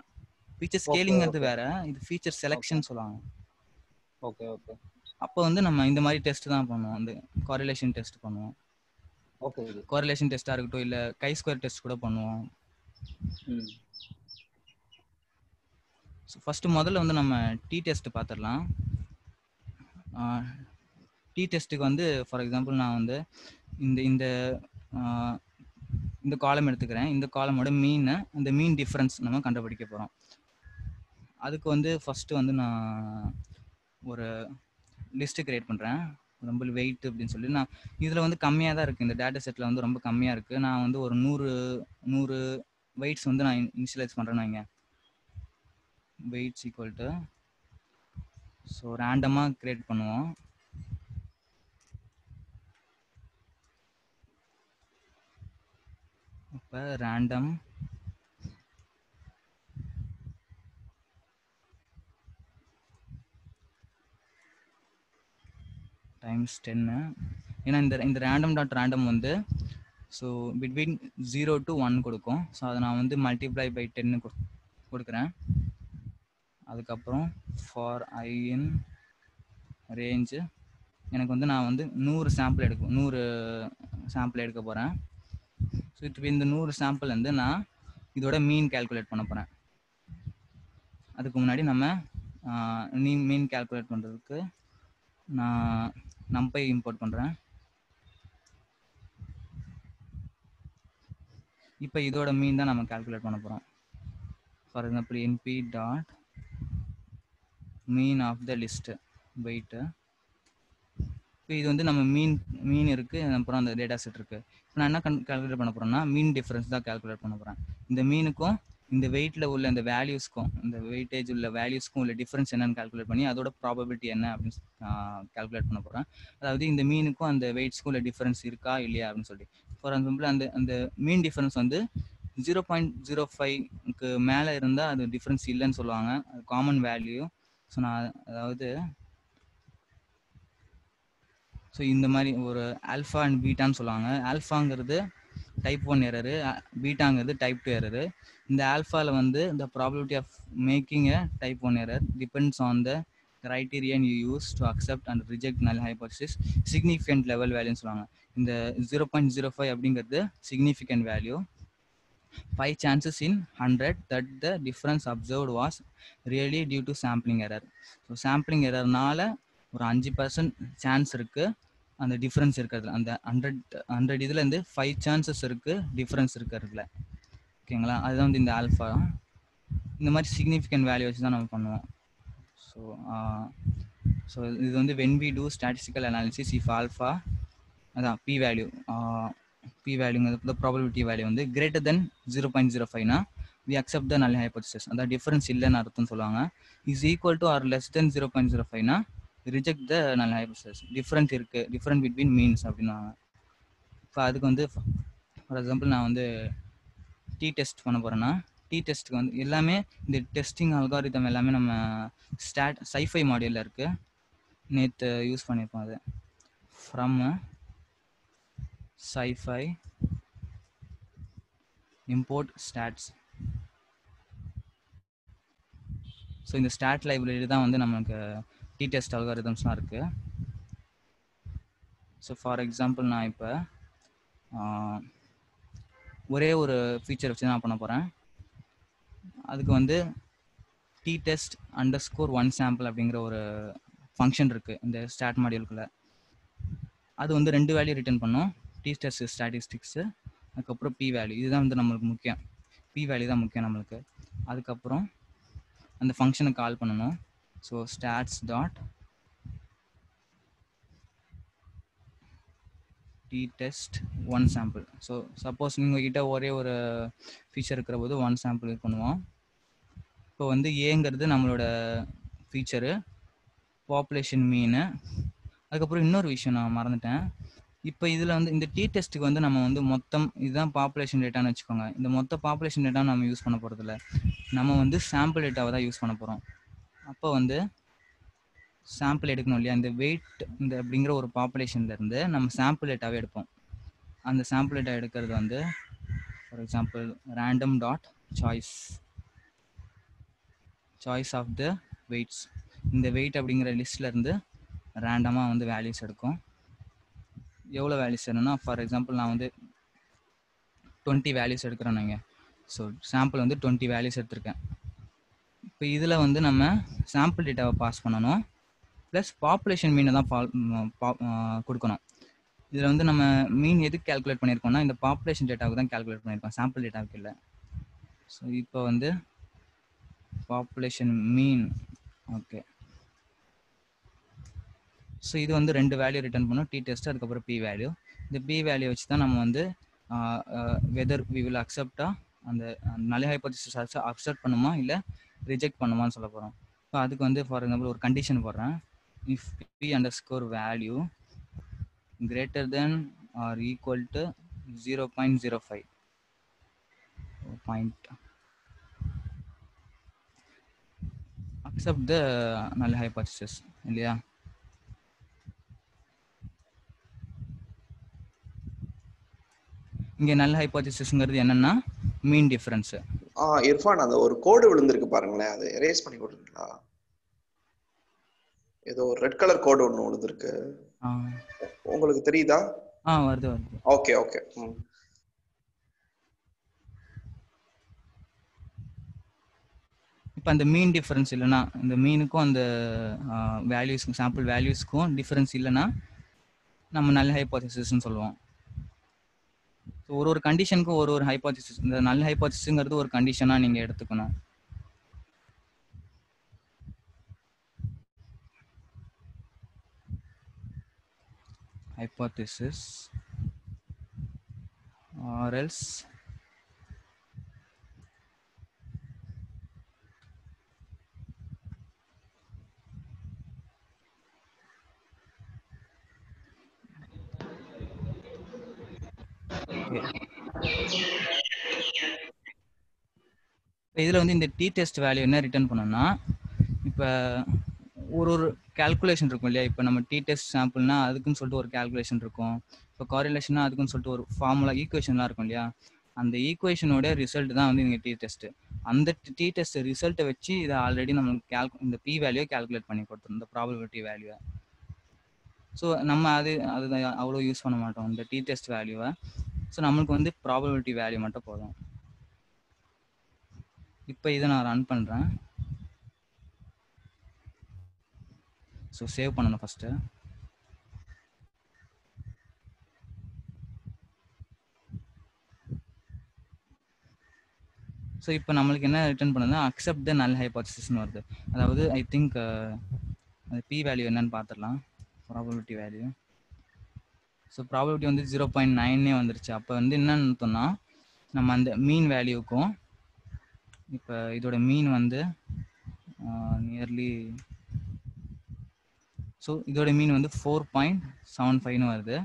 B: ஃபீச்சர் ஸ்கேலிங்கிறது வேற, இது ஃபீச்சர் செலெக்ஷன் சொல்லுவாங்க.
C: ஓகே.
B: அப்போ வந்து நம்ம இந்த மாதிரி டெஸ்ட் தான் பண்ணுவோம், இந்த கோரிலேஷன் டெஸ்ட் பண்ணுவோம்.
C: ஓகே,
B: கோரிலேஷன் டெஸ்டா இருக்கட்டும் இல்ல கை ஸ்கொயர் டெஸ்ட் கூட பண்ணுவோம். ஃபர்ஸ்ட் முதல்ல வந்து நம்ம டி டெஸ்ட் பார்த்துடலாம். டி டெஸ்ட்டுக்கு வந்து ஃபார் எக்ஸாம்பிள் நான் வந்து இந்த இந்த காலம் எடுத்துக்கிறேன். இந்த காலமோட மீன், அந்த மீன் டிஃபரன்ஸ் நம்ம கண்டுபிடிக்க போகிறோம். அதுக்கு வந்து ஃபஸ்ட்டு வந்து நான் ஒரு லிஸ்ட்டு கிரியேட் பண்ணுறேன், ரொம்ப வெயிட் அப்படின்னு சொல்லி. நான் இதில் வந்து கம்மியாக தான் இருக்குது, இந்த டேட்டா செட்டில் வந்து ரொம்ப கம்மியாக இருக்குது. நான் வந்து ஒரு 100 வெயிட்ஸ் வந்து நான் இனிஷியலைஸ் பண்ணுறேன்னு வைங்க. வெயிட்ஸ் ஈக்குவல் டு, ஸோ ரேண்டமாக கிரியேட் பண்ணுவோம். இப்போ ரேண்டம் டைம்ஸ் 10. ஏன்னா இந்த ரேண்டம் டாட் ரேண்டம் வந்து ஸோ பிட்வீன் 0 to 1 கொடுக்கும். ஸோ அதை நான் வந்து மல்டிப்ளை பை 10 கொடுக்குறேன். அதுக்கப்புறம் ஃபார் ஐ இன் ரேஞ்சு எனக்கு வந்து நான் வந்து 100 சாம்பிள் எடுக்க போகிறேன். ஸோ இப்போ இந்த 100 சாம்பிள் வந்து நான் இதோட மீன் கேல்குலேட் பண்ண போகிறேன். அதுக்கு முன்னாடி நம்ம மீன் கேல்குலேட் பண்ணுறதுக்கு நான் நம்பை இம்போர்ட் பண்ணுறேன். இப்போ இதோட மீன் தான் நம்ம கால்குலேட் பண்ண போகிறோம். For example NP dot mean of the list weight இப்போ இது வந்து நம்ம மீன் இருக்கு, அப்புறம் அந்த டேட்டா செட் இருக்கு. இப்போ நான் என்ன கால்குலேட் பண்ண போறேன்னா மீன் டிஃபரன்ஸ் தான் கால்குலேட் பண்ண போறேன். இந்த மீனுக்கும் இந்த வெயிட்ல உள்ள இந்த வேல்யூஸ்க்கும், இந்த வெயிட்டேஜ் உள்ள வேல்யூஸ்க்கும் உள்ள டிஃபரன்ஸ் என்னன்னு கால்குலேட் பண்ணி அதோட ப்ராபபிலிட்டி என்ன அப்படின்னு கால்குலேட் பண்ண போறேன். அதாவது இந்த மீனுக்கும் அந்த வெயிட்ஸ்க்கும் உள்ள டிஃபரன்ஸ் இருக்கா இல்லையா அப்படின்னு சொல்லி. ஃபார் எக்ஸாம்பிள் அந்த மீன் டிஃபரன்ஸ் வந்து 0.05க்கு மேலே இருந்தால் அது டிஃபரன்ஸ் இல்லைன்னு சொல்லுவாங்க, அது காமன் வேல்யூ. ஸோ நான் அதாவது ஸோ இந்த மாதிரி ஒரு ஆல்ஃபா அண்ட் பீட்டான்னு சொல்லுவாங்க. ஆல்ஃபாங்கிறது டைப் 1 எரரு, பீட்டாங்கிறது டைப் 2 எரரு. இந்த ஆல்ஃபாவில் வந்து the probability of making a type 1 error depends on the criterion you use to accept and reject null hypothesis significant level வேல்யூன்னு சொல்லுவாங்க. இந்த 0.05 அப்படிங்கிறது significant value. 5 chances in 100 that the difference observed was really due to sampling error. So sampling எரர்னால ஒரு 5% chance இருக்கு அந்த difference இருக்கிறதுல. அந்த 100 இதுல இருந்து 5 சான்சஸ் இருக்கு டிஃப்ரென்ஸ் இருக்கிறதுல. ஓகேங்களா, அதுதான் வந்து இந்த ஆல்ஃபா. இந்த மாதிரி சிக்னிஃபிகண்ட் வேல்யூ வச்சு தான் நம்ம பண்ணுவோம். ஸோ இது வந்து when we do statistical analysis if alpha அதான் p value the probability value வந்து greater than 0.05னா we accept the null hypothesis, அதான் டிஃபரன்ஸ் இல்லைன்னு அர்த்தம் சொல்லுவாங்க. is equal to or less than 0.05னா reject the null hypothesis, different இருக்கு, different between means அப்படின்னாங்க. இப்போ அதுக்கு வந்து ஃபார் எக்ஸாம்பிள் நான் வந்து டி டெஸ்ட் பண்ண போறேன்னா டி டெஸ்ட்டுக்கு வந்து எல்லாமே இந்த டெஸ்டிங் அல்காரிதம் எல்லாமே நம்ம சைஃபை மாடியூலில் இருக்கு. நேற்று யூஸ் பண்ணியிருப்போம். அது from sci-fi import stats. So இந்த ஸ்டாட் லைப்ரரி தான் வந்து நமக்கு டி டெஸ்ட் அல்காரிதம்ஸ்லாம் இருக்கு. ஸோ ஃபார் எக்ஸாம்பிள் நான் இப்போ ஒரே ஒரு ஃபீச்சர் வச்சு நான் பண்ண போகிறேன். அதுக்கு வந்து டி டெஸ்ட் _1 sample அப்படிங்கிற ஒரு ஃபங்க்ஷன் இருக்குது இந்த ஸ்டாட் மாடியூலுக்குள்ள. அது வந்து 2 வேல்யூ ரிட்டர்ன் பண்ணும், டி டெஸ்ட் ஸ்டாட்டிஸ்டிக்ஸு, அதுக்கப்புறம் பி வேல்யூ. இதுதான் வந்து நம்மளுக்கு முக்கியம், பி வேல்யூ தான் முக்கியம் நம்மளுக்கு. அதுக்கப்புறம் அந்த ஃபங்க்ஷனை கால் பண்ணணும். So stats dot t test 1 sample. So suppose நீங்கள் கிட்ட ஒரே ஒரு ஃபீச்சர் இருக்கிற போது 1 sample யூஸ் பண்ணுவோம். இப்போ வந்து ஏங்கிறது நம்மளோட ஃபீச்சரு, பாப்புலேஷன் மீனு. அதுக்கப்புறம் இன்னொரு விஷயம் நான் மறந்துட்டேன். இப்போ இதில் வந்து இந்த டி டெஸ்ட்டுக்கு வந்து நம்ம வந்து மொத்தம் இதுதான் பாப்புலேஷன் டேட்டான்னு வச்சுக்கோங்க. இந்த மொத்த பாப்புலேஷன் டேட்டா நம்ம யூஸ் பண்ண போகிறதில்ல, நம்ம வந்து சாம்பிள் டேட்டாவை தான் யூஸ் பண்ண போகிறோம். அப்போ வந்து சாம்பிள் எடுக்கணும் இல்லையா, இந்த வெயிட் இந்த அப்படிங்கிற ஒரு பாப்புலேஷன்லேருந்து நம்ம சாம்பிள் டேட்டாவே எடுப்போம். அந்த சாம்பிள் டேட்டா எடுக்கிறது வந்து for example random dot choice of the weights. இந்த வெயிட் அப்படிங்கிற லிஸ்ட்லேருந்து ரேண்டமாக வந்து வேல்யூஸ் எடுக்கும். எவ்வளோ வேல்யூஸ் வேணும்னா ஃபார் எக்ஸாம்பிள் நான் வந்து 20 வேல்யூஸ் எடுக்கிறேன் நீங்கள். ஸோ சாம்பிள் வந்து 20 வேல்யூஸ் எடுத்திருக்கேன். இப்போ இதில் வந்து நம்ம சாம்பிள் டேட்டாவை பாஸ் பண்ணணும், ப்ளஸ் பாப்புலேஷன் மீனை தான் கொடுக்கணும். இதில் வந்து நம்ம மீன் எதுக்கு கால்குலேட் பண்ணியிருக்கோம்னா இந்த பாப்புலேஷன் டேட்டாவுக்கு தான் கால்குலேட் பண்ணியிருக்கோம், சாம்பிள் டேட்டாவுக்கு இல்லை. ஸோ இப்போ வந்து பாப்புலேஷன் மீன். ஓகே, ஸோ இது வந்து 2 வேல்யூ ரிட்டர்ன் பண்ணும், டி டெஸ்ட் அதுக்கப்புறம் பி வேல்யூ. இந்த பி வேல்யூ வச்சு தான் நம்ம வந்து வெதர் வி வில் அக்செப்டா அந்த நல் ஹைபோதீசிஸ் அக்செப்ட் பண்ணுமா இல்லை ரிஜெக்ட் பண்ணுமான்னு சொல்ல போகிறோம். இப்போ அதுக்கு வந்து ஃபார் எக்ஸாம்பிள் ஒரு கண்டிஷன் போடுறேன். If p underscore value greater than or equal to 0.05 point accept the null hypothesis இல்லையா. இங்க null hypothesisங்கிறது என்னன்னா மீன் டிஃபரன்ஸ்.
A: இர்ஃபான் அந்த ஒரு கோடு விழுந்திருக்கு பாருங்களேன், அதை எரேஸ் பண்ணி கொடுங்களா? ஏதோ ரெட் கலர் கோடு ஒன்று விழுந்திருக்கு, உங்களுக்கு தெரியுதா?
B: வருது.
A: Okay okay.
B: இப்போ அந்த மீன் டிஃபரன்ஸ் இல்லைன்னா, இந்த மீனுக்கும் அந்த வேல்யூஸ்க்கும் சாம்பிள் வேல்யூஸ்க்கும் டிஃபரன்ஸ் இல்லைன்னா நம்ம நல் ஹைபோதேசிஸ்ன்னு சொல்லுவோம். ஸோ ஒரு கண்டிஷனுக்கும் ஒரு ஹைபோதேசிஸ், இந்த நல் ஹைபோதேசிஸ்ங்கிறது ஒரு கண்டிஷனாக நீங்கள் எடுத்துக்கணும். hypothesis or else இதில் வந்து இந்த டி டெஸ்ட் வேல்யூ என்ன ரிட்டர்ன் பண்ணோம்னா, இப்போ ஒரு கால்குலேஷன் இருக்கும் இல்லையா. இப்போ நம்ம டி டெஸ்ட் சாம்பிள்னா அதுக்குன்னு சொல்லிட்டு ஒரு கால்குலேஷன் இருக்கும். இப்போ காரிலேஷன்னா அதுக்குன்னு சொல்லிட்டு ஒரு ஃபார்முலா ஈக்குவேஷன்லாம் இருக்கும் இல்லையா. அந்த ஈக்குவேஷனோட ரிசல்ட் தான் வந்து இங்கே டி டெஸ்ட். அந்த டி டெஸ்ட் ரிசல்ட்டை வச்சு இதை ஆல்ரெடி நம்ம இந்த பி வேல்யூ கால்குலேட் பண்ணி கொடுத்துரும், இந்த ப்ராபபிலிட்டி வேல்யூவை. ஸோ நம்ம அது அவ்வளோ யூஸ் பண்ண மாட்டோம் இந்த டி டெஸ்ட் வேல்யூவை. ஸோ நம்மளுக்கு வந்து ப்ராபபிலிட்டி வேல்யூ மட்டும் போதும். இப்போ இதை நான் ரன் பண்ணுறேன். ஸோ சேவ் பண்ணணும் ஃபஸ்ட்டு. ஸோ இப்போ நம்மளுக்கு என்ன ரிட்டர்ன் பண்ணுதுன்னா அக்செப்ட் த நல் ஹைபோதசிஸ்னு வருது. அதாவது ஐ திங்க் அந்த பி வேல்யூ என்னன்னு பார்த்துடலாம். Probability value. ஸோ ப்ராபபிலிட்டி வந்து 0.9 வந்துருச்சு. அப்போ வந்து என்னன்னு சொன்னால் நம்ம அந்த மீன் வேல்யூக்கும் இப்போ இதோட மீன் வந்து நியர்லி, ஸோ இதோட மீன் வந்து 4.75 வருது.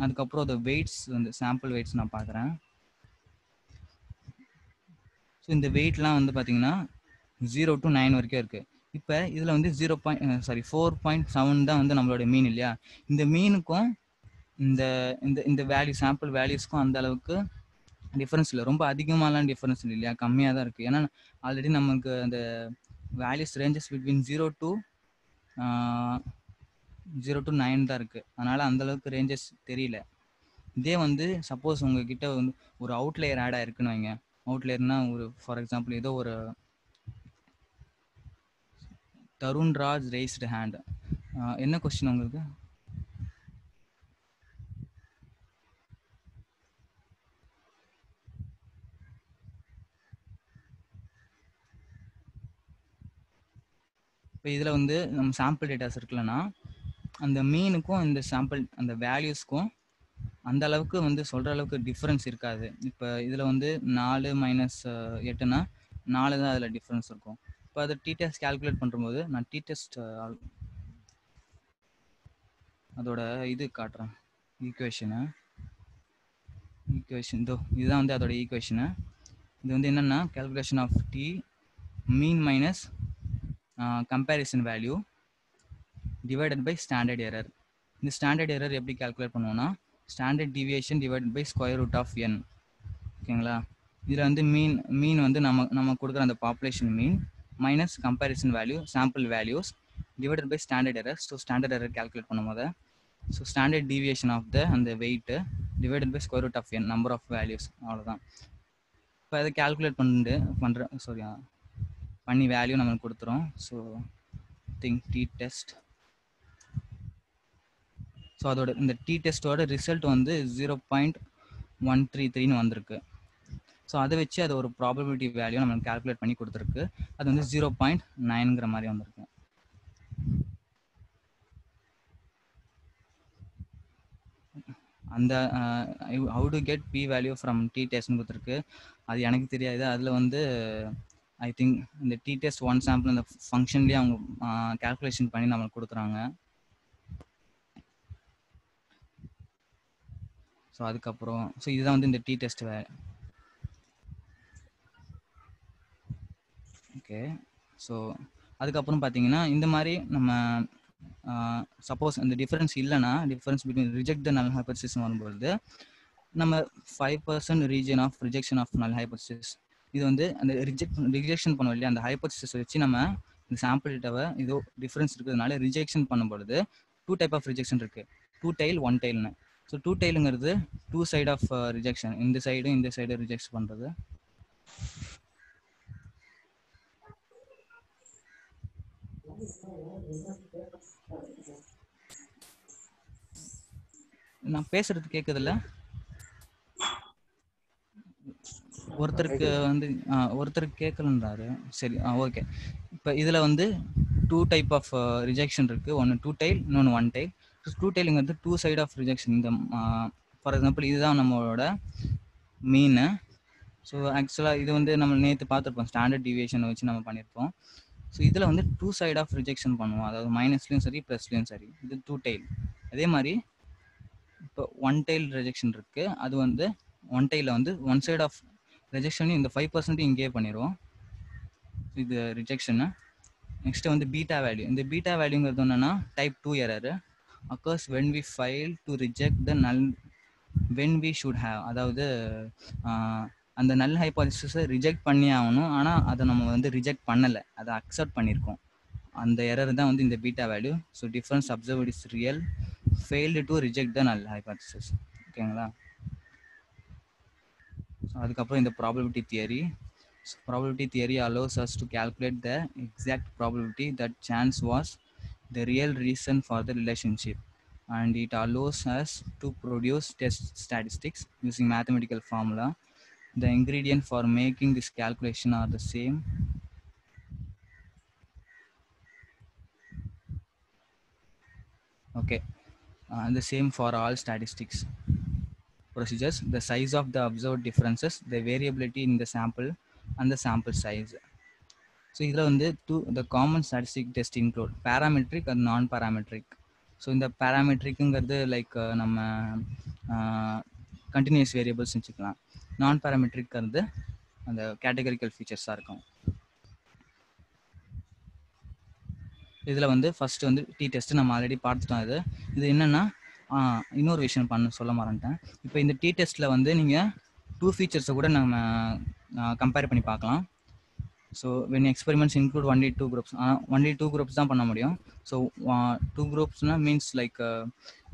B: அதுக்கப்புறம் அந்த வெயிட்ஸ் வந்து சாம்பிள் வெயிட்ஸ் நான் பார்க்குறேன். ஸோ இந்த வெயிட்லாம் வந்து பார்த்தீங்கன்னா 0 to 9 வரைக்கும் இருக்குது. இப்போ இதில் வந்து 4.7 தான் வந்து நம்மளோட மீன் இல்லையா. இந்த மீனுக்கும் இந்த இந்த வேல்யூ சாம்பிள் வேல்யூஸ்க்கும் அந்த அளவுக்கு டிஃப்ரென்ஸ் இல்லை, ரொம்ப அதிகமாகலாம் டிஃப்ரென்ஸ் இல்லை இல்லையா, கம்மியாக தான் இருக்குது. ஏன்னா ஆல்ரெடி நமக்கு அந்த வேல்யூஸ் ரேஞ்சஸ் பிட்வீன் 0 to 9 தான் இருக்குது. அதனால் அந்தளவுக்கு ரேஞ்சஸ் தெரியல. இதே வந்து சப்போஸ் உங்ககிட்ட வந்து ஒரு அவுட்லேயர் ஆட் ஆயிருக்குன்னு வைங்க. அவுட்லேயர்னா ஒரு ஃபார் எக்ஸாம்பிள் ஏதோ ஒரு தருண் ராஜ் ரேஸ்டு ஹேண்ட். என்ன கொஸ்டின் உங்களுக்கு? இப்போ இதில் வந்து நம்ம சாம்பிள் டேட்டாஸ் இருக்குல்லன்னா அந்த மீனுக்கும் இந்த சாம்பிள் அந்த வேல்யூஸ்க்கும் அந்த அளவுக்கு வந்து சொல்கிற அளவுக்கு டிஃப்ரென்ஸ் இருக்காது. இப்போ இதில் வந்து 4 - 8னா 4 தான் அதில் டிஃப்ரென்ஸ் இருக்கும். இப்போ அதை டி டெஸ்ட் கால்குலேட் பண்ணும்போது நான் டி டெஸ்ட் அதோட இது காட்டுறேன் ஈக்குவேஷன் இதோ இதுதான் வந்து அதோட ஈக்குவேஷனு. இது வந்து என்னென்னா calculation of t mean minus comparison value divided by standard error. இந்த ஸ்டாண்டர்ட் எரர் எப்படி கால்குலேட் பண்ணுவோம்னா standard deviation divided by square root of n. ஓகேங்களா. இதில் வந்து மீன் வந்து நம்ம கொடுக்குற அந்த population mean minus comparison value sample values divided by standard error. So standard error calculate பண்ணும்போது ஸோ ஸ்டாண்டர்ட் டிவியேஷன் ஆஃப் அந்த weight divided by square root of n number of values, அவ்வளோதான். இப்போ அதை கால்குலேட் பண்ணி வேல்யூ நம்மளுக்கு கொடுத்துரும். So think t test. So அதோட இந்த டி டெஸ்ட்டோட ரிசல்ட் வந்து 0.133 வந்திருக்கு. ஸோ அதை வச்சு அது ஒரு ப்ராபபிலிட்டி வேல்யூ நம்மளுக்கு கால்குலேட் பண்ணி கொடுத்துருக்கு. அது வந்து 0.9ங்கிற மாதிரி வந்திருக்கு. அந்த how to get P value from T டெஸ்ட்னு கொடுத்துருக்கு. அது எனக்கு தெரியாது. அதில் வந்து ஐ திங்க் இந்த டி டெஸ்ட் ஒன் சாம்பிள் அந்த ஃபங்க்ஷன்லேயே அவங்க கால்குலேஷன் பண்ணி நம்மளுக்கு கொடுக்குறாங்க. ஸோ அதுக்கப்புறம் ஸோ இதுதான் வந்து இந்த டி டெஸ்ட் ஓகே. ஸோ அதுக்கப்புறம் பார்த்தீங்கன்னா இந்த மாதிரி நம்ம சப்போஸ் அந்த டிஃபரன்ஸ் இல்லைன்னா டிஃபரன்ஸ் பிட்வீன் ரிஜெக்ட் த நல் ஹைபோதசிஸ் வரும்பொழுது நம்ம 5% ரீஜன் ஆஃப் ரிஜெக்ஷன் ஆஃப் நல் ஹைபோதசிஸ். இது வந்து அந்த ரிஜெக்ஷன் பண்ணுவோம் இல்லையா, அந்த ஹைபோதசிஸ் வச்சு நம்ம இந்த சாம்பிள் டேட்டாவை ஏதோ டிஃபரன்ஸ் இருக்கிறதுனால ரிஜெக்ஷன் பண்ணும்பொழுது 2 டைப் ஆஃப் ரிஜெக்ஷன் இருக்குது, 2 tail 1 tailனு. ஸோ 2 tailங்கிறது 2 சைட் ஆஃப் ரிஜெக்ஷன், இந்த சைடு ரிஜெக்ட் பண்ணுறது. நான் பேசுறது கேக்குதுல்ல? ஒருத்தருக்கு கேட்கலன்றாரு. சரி, ஓகே. இப்போ இதில் வந்து 2 டைப் ஆஃப் ரிஜெக்ஷன் இருக்குது. ஒன்று 2 tail, இன்னொன்று 1 tail. ட்ரூ டெய்லிங்கிறது டூ சைட் ஆஃப் ரிஜெக்ஷன். இந்த ஃபார் எக்ஸாம்பிள் இதுதான் நம்மளோட மீன். ஸோ ஆக்சுவலாக இது வந்து நம்ம நேற்று பார்த்துருப்போம், ஸ்டாண்டர்ட் டிவியேஷன் வச்சு நம்ம பண்ணியிருப்போம். ஸோ இதில் வந்து டூ சைட் ஆஃப் ரிஜெக்ஷன் பண்ணுவோம், அதாவது மைனஸ்லையும் சரி ப்ளஸ்லையும் சரி. இது டூ டெய்ல். அதே மாதிரி இப்போ ஒன் டெய்ல் ரிஜெக்ஷன் இருக்குது, அது வந்து ஒன் டெய்லில் வந்து ஒன் சைட் ஆஃப் ரிஜெக்ஷன் இந்த 5% இங்கேயே பண்ணிடுவோம், இது ரிஜெக்ஷனு. நெக்ஸ்ட்டு வந்து பீட்டா வேல்யூ. இந்த பீட்டா வேல்யூங்கிறது என்னென்னா type 2 error occurs when we fail to reject the null when we should have. அதாவது அந்த நல் ஹைபாதிசிஸை ரிஜெக்ட் பண்ணி ஆகணும், ஆனால் அதை நம்ம வந்து ரிஜெக்ட் பண்ணலை, அதை அக்செப்ட் பண்ணியிருக்கோம். அந்த எரர் தான் வந்து இந்த beta value. So difference observed is real, failed to reject த நல் ஹைபாதிசிஸ். ஓகேங்களா? ஸோ அதுக்கப்புறம் இந்த probability theory. Probability theory allows us to calculate the exact probability that chance was the real reason for the relationship, and it allows us to produce test statistics using mathematical formula. The ingredient for making this calculation are the same. Okay, the same for all statistics procedures. The size of the observed differences, the variability in the sample, and the sample size. So இதில் வந்து the common statistic test include parametric and நான் parametric. So இந்த பேராமெட்ரிக்குங்கிறது like நம்ம continuous variables வச்சுக்கலாம். நான் பேராமெட்ரிக்கிறது அந்த categorical ஃபீச்சர்ஸாக இருக்கும். இதில் வந்து ஃபஸ்ட்டு வந்து டி டெஸ்ட்டு நம்ம ஆல்ரெடி பார்த்துட்டோம். இது என்னென்னா இன்னொரு விஷயம் சொல்ல மறந்துட்டேன். இப்போ இந்த டி டெஸ்ட்டில் வந்து நீங்கள் 2 ஃபீச்சர்ஸை கூட நம்ம கம்பேர் பண்ணி பார்க்கலாம். So when experiments include only 2 groups, only 2 groups தான் பண்ண முடியும். ஸோ 2 groupsனா மீன்ஸ் லைக்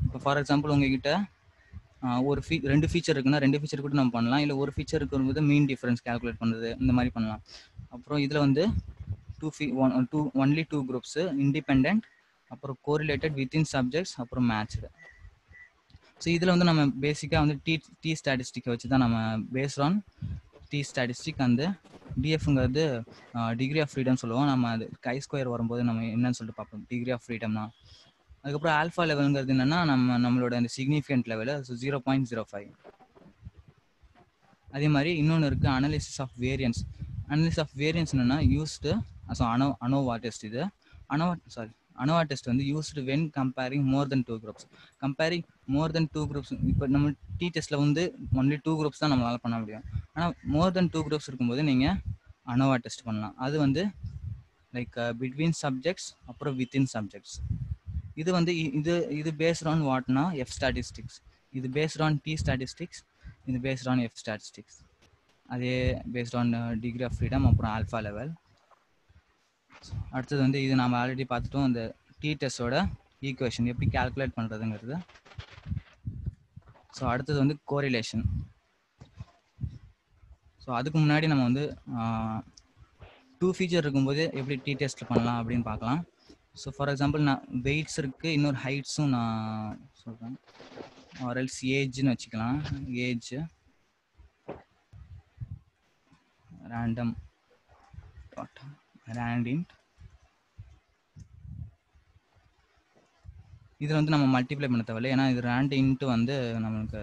B: இப்போ ஃபார் எக்ஸாம்பிள் உங்ககிட்ட ஒரு 2 ஃபீச்சர் இருக்குன்னா 2 ஃபீச்சர் கூட நம்ம பண்ணலாம், இல்லை ஒரு ஃபீச்சர் இருக்கும்போது மீன் டிஃபரன்ஸ் கால்குலேட் பண்ணுறது இந்த மாதிரி பண்ணலாம். அப்புறம் இதில் வந்து ஒன்லி 2 குரூப்ஸு, இண்டிபெண்ட், அப்புறம் கோரிலேட்டட், வித்தின் சப்ஜெக்ட்ஸ், அப்புறம் மேட்ச்டு. ஸோ இதில் வந்து நம்ம பேசிக்காக வந்து டி ஸ்டாட்டிஸ்டிக்கை வச்சு தான் நம்ம பேஸ்ட் ஆன் டி ஸ்டாட்டிஸ்டிக் அந்த டிஎஃப்ங்கிறது டிகிரி ஆஃப் ஃப்ரீடம் சொல்லுவோம். நம்ம அது கை ஸ்கொயர் வரும்போது நம்ம என்னன்னு சொல்லிட்டு பார்ப்போம், டிகிரி ஆஃப் ஃப்ரீடம்னா. அதுக்கப்புறம் ஆல்ஃபா லெவலுங்கிறது என்னன்னா நம்மளோட அந்த சிக்னிஃபிகண்ட் லெவலு 0.05. அதே மாதிரி இன்னொன்று இருக்குது analysis of variance. Analysis of variance என்னென்னா யூஸ்டு அனோவா டெஸ்ட். இது அனோவா டெஸ்ட் வந்து used when comparing more than 2 groups. Comparing more than 2 groups. இப்போ நம்ம டி டெஸ்ட்டில் வந்து ஒன்லி 2 குரூப்ஸ் தான் நம்மளால் பண்ண முடியும். ஆனால் மோர் தென் 2 குரூப்ஸ் இருக்கும்போது நீங்கள் அனோவா டெஸ்ட் பண்ணலாம். அது வந்து லைக் பிட்வீன் சப்ஜெக்ட்ஸ் அப்புறம் வித்தின் சப்ஜெக்ட்ஸ். இது வந்து இது பேஸ்ட் ஆன் வாட்னா எஃப் ஸ்டாட்டிஸ்டிக்ஸ். இது பேஸ்ட் ஆன் டி ஸ்டாட்டிஸ்டிக்ஸ், இது பேஸ்ட் ஆன் எஃப் ஸ்டாட்டிஸ்டிக்ஸ். அதே based on degree of freedom அப்புறம் ஆல்ஃபா லெவல். அடுத்தது வந்து இது நம்ம ஆல்ரெடி பார்த்துட்டோம், இந்த டி டெஸ்டோட ஈக்குவேஷன் எப்படி கால்குலேட் பண்ணுறதுங்கிறது. ஸோ அடுத்தது வந்து கோரிலேஷன். ஸோ அதுக்கு முன்னாடி நம்ம வந்து 2 ஃபீச்சர் இருக்கும்போது எப்படி டி டெஸ்ட் பண்ணலாம் அப்படின்னு பார்க்கலாம். ஸோ ஃபார் எக்ஸாம்பிள் நான் வெயிட்ஸ் இருக்குது, இன்னொரு ஹைட்ஸும் நான் சொல்கிறேன். ஆர்எல்ஸ் ஏஜ்னு வச்சுக்கலாம். ஏஜ் ரேண்டம் ரேண்டின்ட். இதில் வந்து நம்ம மல்டிப்ளை பண்ண தேவையில்லை, ஏன்னா இது ரேண்ட் இன்ட்டு வந்து நம்மளுக்கு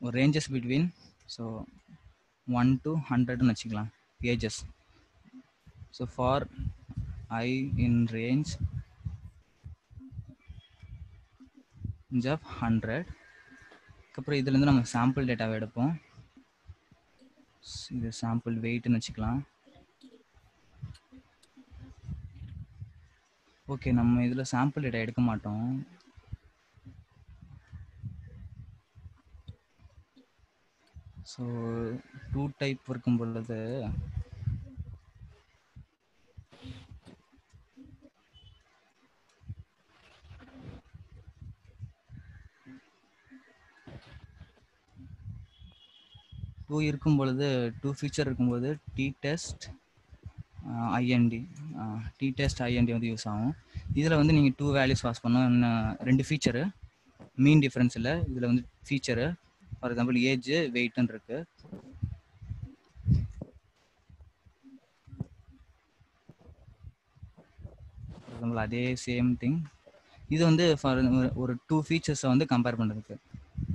B: ஒரு ரேஞ்சஸ் பிட்வீன் ஸோ 1 to 100ன்னு வச்சுக்கலாம் ages. So for i in range of 100. அதுக்கப்புறம் இதுலேருந்து நம்ம சாம்பிள் டேட்டாவை எடுப்போம். இது சாம்பிள் வெயிட்னு வச்சுக்கலாம். ஓகே, நம்ம இதில் சாம்பிள் டேட்டா எடுக்க மாட்டோம். ஸோ 2 டைப் இருக்கும் பொழுது இருக்கும் பொழுது 2 ஃபீச்சர் இருக்கும்போது டி டெஸ்ட் ஐஎன்டி வந்து யூஸ் ஆகும். இதில் வந்து நீங்கள் 2 வேல்யூஸ் பாஸ் பண்ணோம். 2 ஃபீச்சரு, மீன் டிஃப்ரென்ஸ் இல்லை, இதில் வந்து ஃபீச்சரு ஃபார் எக்ஸாம்பிள் ஏஜ் வெயிட்னு இருக்கு. ஃபார் எக்ஸாம்பிள் அதே சேம் திங் இது வந்து ஃபார் ஒரு 2 ஃபீச்சர்ஸை வந்து கம்பேர் பண்ணுறதுக்கு.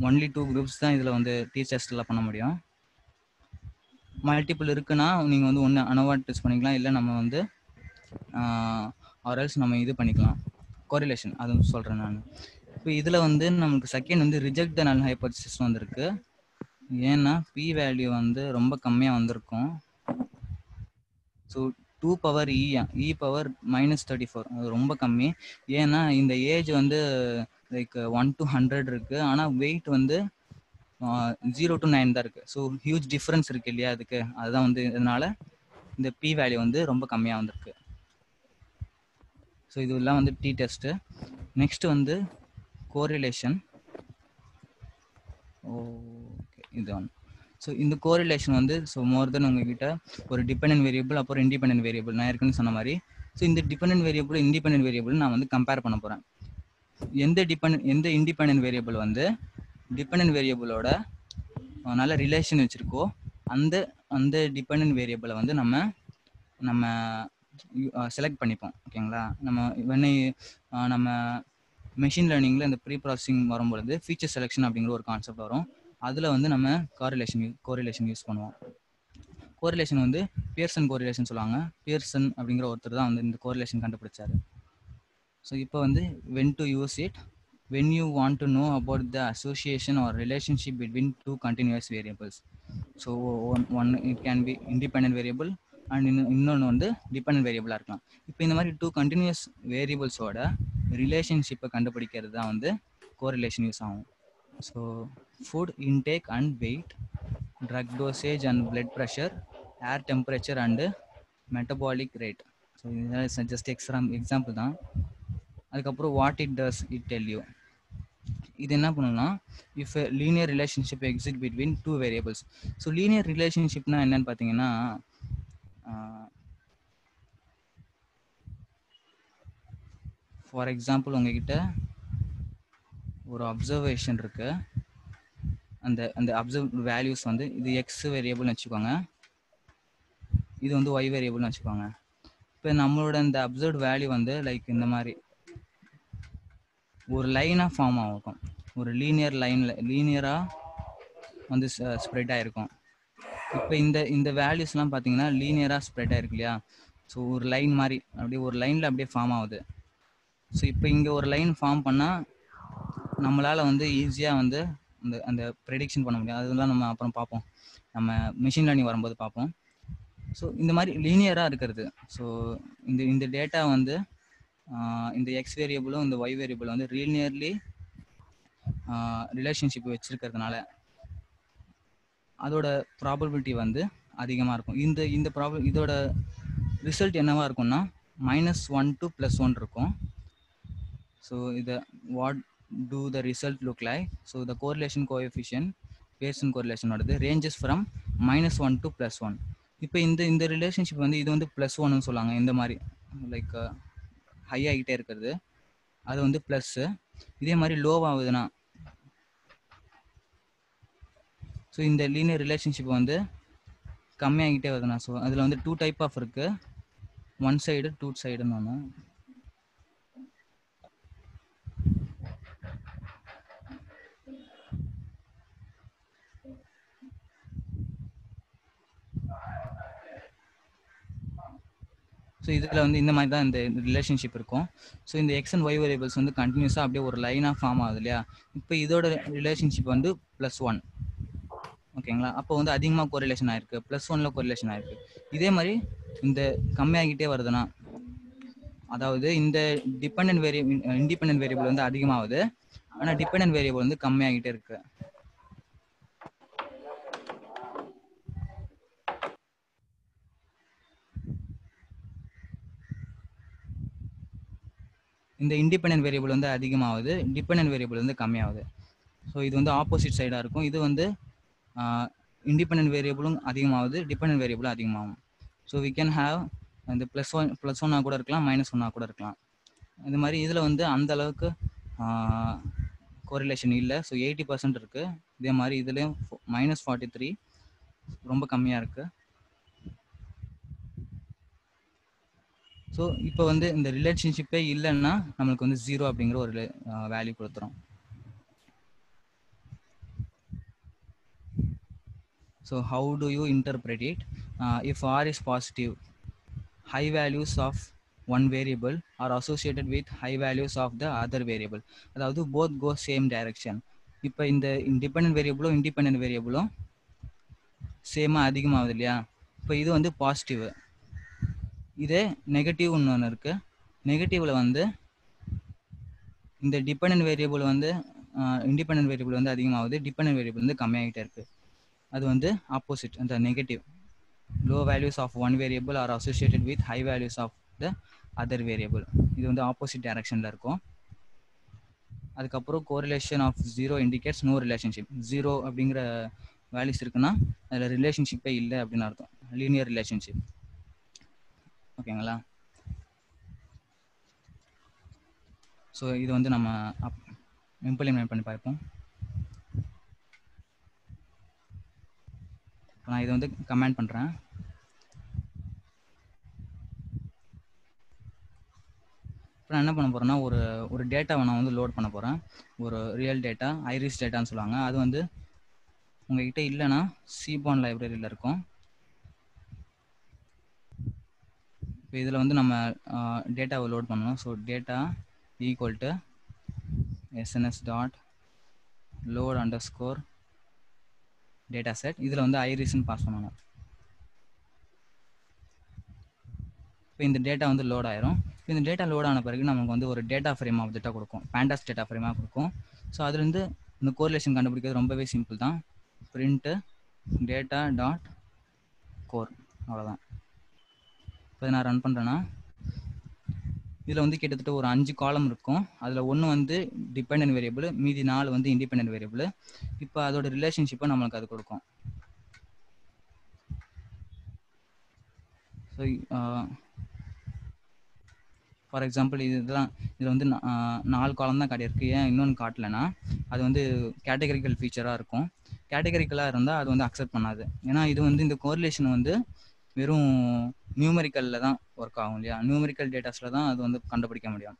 B: ஒன்லி 2 குரூப்ஸ் தான் இதில் வந்து டெஸ்ட்டில் பண்ண முடியும். மல்டிபிள் இருக்குன்னா நீங்கள் வந்து ஒன்று அனவாட் டெஸ்ட் பண்ணிக்கலாம், இல்லை நம்ம வந்து ஆர்எல்ஸ் நம்ம இது பண்ணிக்கலாம் கோரிலேஷன், அது சொல்கிறேன் நான். இப்போ இதில் வந்து நமக்கு செகண்ட் வந்து ரிஜெக்ட் த நல் ஹைபோதசிஸ் வந்திருக்கு. ஏன்னா பி வேல்யூ வந்து ரொம்ப கம்மியாக வந்திருக்கும். ஸோ 2 பவர் இ பவர் -34 அது ரொம்ப கம்மி. ஏன்னா இந்த ஏஜ் வந்து லைக் 1 to 100 இருக்குது, ஆனால் வெயிட் வந்து 0 to 9 தான் இருக்குது. ஸோ ஹியூஜ் டிஃப்ரென்ஸ் இருக்குது இல்லையா அதுக்கு, அதுதான் வந்து இதனால இந்த பி வேல்யூ வந்து ரொம்ப கம்மியாக வந்திருக்கு. ஸோ இதெல்லாம் வந்து டி டெஸ்ட்டு. நெக்ஸ்ட் வந்து கோரிலேஷன். ஓகே, இது ஒன்று. ஸோ இந்த கோரிலேஷன் வந்து ஸோ மோர் தென் உங்ககிட்ட ஒரு டிபெண்டன்ட் வேரியபிள் அப்புறம் இண்டிபெண்டன்ட் வேரியபிள் நான் ஏற்கனவே சொன்ன மாதிரி. ஸோ இந்த டிபெண்டன்ட் வேரியபிள் இண்டிபெண்டன்ட் வேரியபிள் நான் வந்து கம்பேர் பண்ண போகிறேன். எந்த இண்டிபெண்டன்ட் வேரியபிள் வந்து டிபெண்டன்ட் வேரியபிளோட நல்ல ரிலேஷன் வச்சுருக்கோ அந்த அந்த டிபெண்டன்ட் வேரியபிளை வந்து நம்ம செலக்ட் பண்ணிப்போம். ஓகேங்களா? நம்ம மெஷின் லேர்னிங்கில் இந்த ப்ரீ ப்ராசஸிங் வரும்பொழுது ஃபீச்சர் செலெக்ஷன் அப்படிங்கிற ஒரு கான்செப்ட் வரும். அதில் வந்து நம்ம கோரிலேஷன் யூஸ் பண்ணுவோம். கோரிலேஷன் வந்து பியர்சன் கோரிலேஷன் சொல்லுவாங்க. பியர்சன் அப்படிங்கிற ஒருத்தர் தான் வந்து இந்த கோரிலேஷன் கண்டுபிடிச்சாரு. ஸோ இப்போ வந்து when to use it, when you want to know about the association or relationship between two continuous variables. So one it can be independent variable and இன்னொன்று வந்து டிபெண்டன்ட் வேரியபிளாக இருக்கலாம். இப்போ இந்த மாதிரி 2 கண்டினியூஸ் வேரியபிள்ஸோட ரிலேஷன்ஷிப்பை கண்டுபிடிக்கிறது தான் வந்து கோரிலேஷன் யூஸ் ஆகும். So food intake and weight, drug dosage and blood pressure, air temperature and metabolic rate. So இதெல்லாம் ஜஸ்ட் எக்ஸாம்பிள் தான். அதுக்கப்புறம் what it does it tell you. இது என்ன பண்ணணும்னா if linear relationship exist between 2 variables. So linear ரிலேஷன்ஷிப்னா என்னன்னு பார்த்தீங்கன்னா for example உங்ககிட்ட ஒரு அப்சர்வேஷன் இருக்கு. அந்த அப்சர்வ் வேல்யூஸ் வந்து இது எக்ஸ் வேரியபிள்னு வச்சுக்கோங்க, இது வந்து ஒய் வேரியபிள்னு வச்சுக்கோங்க. இப்போ நம்மளோட இந்த அப்சர்வ் வேல்யூ வந்து லைக் இந்த மாதிரி ஒரு லைனாக ஃபார்ம் ஆகும். ஒரு லீனியராக வந்து ஸ்ப்ரெட் ஆகிருக்கும். இப்போ இந்த வேல்யூஸ்லாம் பார்த்தீங்கன்னா லீனியராக ஸ்ப்ரெட் ஆகிருக்கு இல்லையா? ஸோ ஒரு லைன் மாதிரி அப்படியே ஒரு லைனில் அப்படியே ஃபார்ம் ஆகுது. ஸோ இப்போ இங்கே ஒரு லைன் ஃபார்ம் பண்ணால் நம்மளால் வந்து ஈஸியாக வந்து அந்த ப்ரெடிக்ஷன் பண்ண முடியும். அதெல்லாம் நம்ம அப்புறம் பார்ப்போம், நம்ம மிஷின் லேர்னிங் வரும்போது பார்ப்போம். ஸோ இந்த மாதிரி லீனியராக இருக்கிறது. ஸோ இந்த டேட்டா வந்து இந்த எக்ஸ் வேரியபிளும் இந்த ஒய் வேரியபிளும் வந்து லீனியர்லி ரிலேஷன்ஷிப் வச்சிருக்கிறதுனால அதோட ப்ராபபிலிட்டி வந்து அதிகமாக இருக்கும். இதோட ரிசல்ட் என்னவா இருக்கும்னா -1 to +1 இருக்கும். ஸோ இதை what do the result look like? So the correlation coefficient Pearson correlation வருது ரேஞ்சஸ் ஃப்ரம் -1 to +1. இப்போ இந்த ரிலேஷன்ஷிப் வந்து இது வந்து +1ன்னு சொல்லுவாங்க. இந்த மாதிரி லைக் ஹை ஆகிட்டே இருக்கிறது அது வந்து ப்ளஸ்ஸு. இதே மாதிரி லோவாகுதுன்னா ஸோ இந்த லீனியர் ரிலேஷன்ஷிப் வந்து கம்மியாகிட்டே வருதுண்ணா. ஸோ அதில் வந்து 2 டைப் ஆஃப் இருக்குது, 1 சைடு 2 சைடுன்னு ஒன்று. ஸோ இதில் வந்து இந்த மாதிரி தான் இந்த ரிலேஷன்ஷிப் இருக்கும். ஸோ இந்த எக்ஸ் அண்ட் ஒய் வேரியபிள்ஸ் வந்து கண்டினியூஸாக அப்படியே ஒரு லைனாக ஃபார்ம் ஆகுது இல்லையா? இப்போ இதோட ரிலேஷன்ஷிப் வந்து +1. ஓகேங்களா? அப்போ வந்து அதிகமாக கோரிலேஷன் ஆயிருக்கு, +1ல் கோரிலேஷன் ஆயிருக்கு. இதே மாதிரி இந்த கம்மியாகிட்டே வருதுன்னா அதாவது இந்த இண்டிபெண்டன்ட் வேரியபிள் வந்து அதிகமாகுது, ஆனால் டிபெண்டன்ட் வேரியபிள் வந்து கம்மியாகிட்டே இருக்கு. இந்த இண்டிபெண்டன்ட் வேரியபிள் வந்து அதிகமாகுது, டிபெண்டன்ட் வேரியபிள் வந்து கம்மியாகுது. ஸோ இது வந்து ஆப்போசிட் சைடாக இருக்கும். இது வந்து இண்டிபெண்டன்ட் வேரியபிளும் அதிகமாகுது, டிபெண்டன்ட் வேரியபிளும் அதிகமாகும். ஸோ வி கேன் ஹாவ் இந்த +1 கூட இருக்கலாம், -1 கூட இருக்கலாம். இந்த மாதிரி இதில் வந்து அந்த அளவுக்கு கோரிலேஷன் இல்லை. ஸோ 80% இருக்குது. இதே மாதிரி இதுலேயும் -43 ரொம்ப கம்மியாக இருக்குது. ஸோ இப்போ வந்து இந்த ரிலேஷன்ஷிப்பே இல்லைன்னா நம்மளுக்கு வந்து 0 அப்படிங்கிற ஒரு வேல்யூ கொடுத்துரும். So how do you interpret it? If R is positive, high values of one variable are associated with high values of the other variable. அதாவது both go same direction. இப்போ இந்த இண்டிபெண்டன்ட் வேரியபிளும் இண்டிபெண்டன்ட் வேரியபிளும் சேமாக அதிகமாகுது இல்லையா? இப்போ இது வந்து பாசிட்டிவ். இதே நெகட்டிவ்னு ஒன்று இருக்கு. நெகட்டிவ்ல வந்து இந்த டிபெண்டன்ட் வேரியபிள் வந்து இண்டிபெண்டன்ட் வேரியபிள் வந்து அதிகமாகுது, டிபெண்டன்ட் வேரியபிள் வந்து கம்மியாகிட்டே இருக்கு. அது வந்து ஆப்போசிட், அந்த negative. Low values of one variable are associated with high values of the other variable. இது வந்து ஆப்போசிட் டைரக்ஷன்ல இருக்கும். அதுக்கப்புறம் correlation of 0 indicates no relationship. 0 அப்படிங்கிற வேல்யூஸ் இருக்குன்னா அதில் ரிலேஷன்ஷிப்பே இல்லை அப்படின்னு அர்த்தம், லீனியர் ரிலேஷன்ஷிப். ஓகேங்களா? ஸோ இது வந்து நம்ம இம்ப்ளிமெண்ட் பண்ணி பார்ப்போம். நான் இதை வந்து கமெண்ட் பண்ணுறேன். இப்போ நான் என்ன பண்ண போகிறேன்னா, ஒரு டேட்டாவை நான் வந்து லோட் பண்ண போகிறேன். ஒரு ரியல் டேட்டா, ஐரிஸ் டேட்டான்னு சொல்லுவாங்க. அது வந்து உங்ககிட்ட இல்லைன்னா சீபான் லைப்ரரியில் இருக்கும். இப்போ இதில் வந்து நம்ம டேட்டாவை லோட் பண்ணணும். So data equal to sns dot load underscore data set. இதில் வந்து ஐரிஸ்ன்னு பாஸ் பண்ணணும். இப்போ இந்த டேட்டா வந்து லோட் ஆயிரும். இந்த டேட்டா லோட் ஆன பிறகு நமக்கு வந்து ஒரு டேட்டா ஃப்ரேம் ஆப்ஜெக்டாக கொடுக்கும், பேண்டாஸ் டேட்டா ஃப்ரேமாக கொடுக்கும். ஸோ அதுலேருந்து இந்த கோரிலேஷன் கண்டுபிடிக்கிறது ரொம்பவே சிம்பிள் தான். பிரிண்ட்டு டேட்டா டாட் கோர், அவ்வளோதான். இப்போ நான் ரன் பண்ணுறேன்னா இதில் வந்து கிட்டத்தட்ட ஒரு 5 காலம் இருக்கும். அதில் ஒன்று வந்து டிபெண்டன்ட் வேரியபிள், மீதி 4 வந்து இண்டிபெண்டன்ட் வேரியபிள். இப்போ அதோட ரிலேஷன்ஷிப்பை நம்மளுக்கு அது கொடுக்கும். ஸோ ஃபார் எக்ஸாம்பிள் இதில் வந்து 4 காலம் தான் காட்டியிருக்கு. ஏன் இன்னொன்று காட்டலைன்னா அது வந்து கேட்டகரிக்கல் ஃபீச்சராக இருக்கும். கேட்டகரிக்கலாக இருந்தால் அது வந்து அக்செப்ட் பண்ணாது. ஏன்னா இது வந்து இந்த கோரிலேஷன் வந்து வெறும் நியூமெரிக்கலில் தான் ஒர்க் ஆகும் இல்லையா? நியூமெரிக்கல் டேட்டாஸில் தான் அது வந்து கண்டுபிடிக்க முடியும்.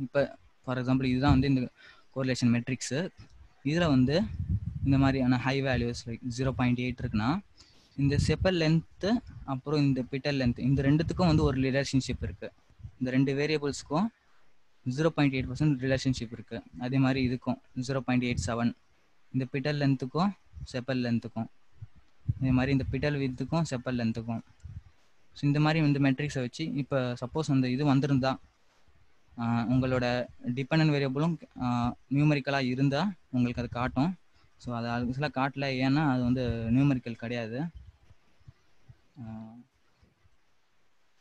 B: இப்போ ஃபார் எக்ஸாம்பிள் இதுதான் வந்து இந்த கோரிலேஷன் மெட்ரிக்ஸு. இதில் வந்து இந்த மாதிரியான ஹை வேல்யூஸ் லைக் 0.8 இருக்குன்னா இந்த செப்பல் லென்த்து அப்புறம் இந்த பிட்டல் லென்த், இந்த ரெண்டுத்துக்கும் வந்து ஒரு ரிலேஷன்ஷிப் இருக்குது. இந்த ரெண்டு வேரியபிள்ஸ்க்கும் 0.8% ரிலேஷன்ஷிப் இருக்குது. அதே மாதிரி இதுக்கும் 0.87, இந்த பிட்டல் லென்த்துக்கும் செப்பல் லென்த்துக்கும், இதே மாதிரி இந்த பிட்டல் வித்துக்கும் செப்பல் லென்த்துக்கும். ஸோ இந்த மாதிரி இந்த மெட்ரிக்ஸை வச்சு இப்போ சப்போஸ் அந்த இது வந்திருந்தா உங்களோட டிபெண்டன்ட் வேரியபிளும் நியூமெரிக்கலாக இருந்தால் உங்களுக்கு அது காட்டும். ஸோ அது ஆக்சுவலாக காட்டல, ஏன்னா அது வந்து நியூமெரிக்கல் கிடையாது.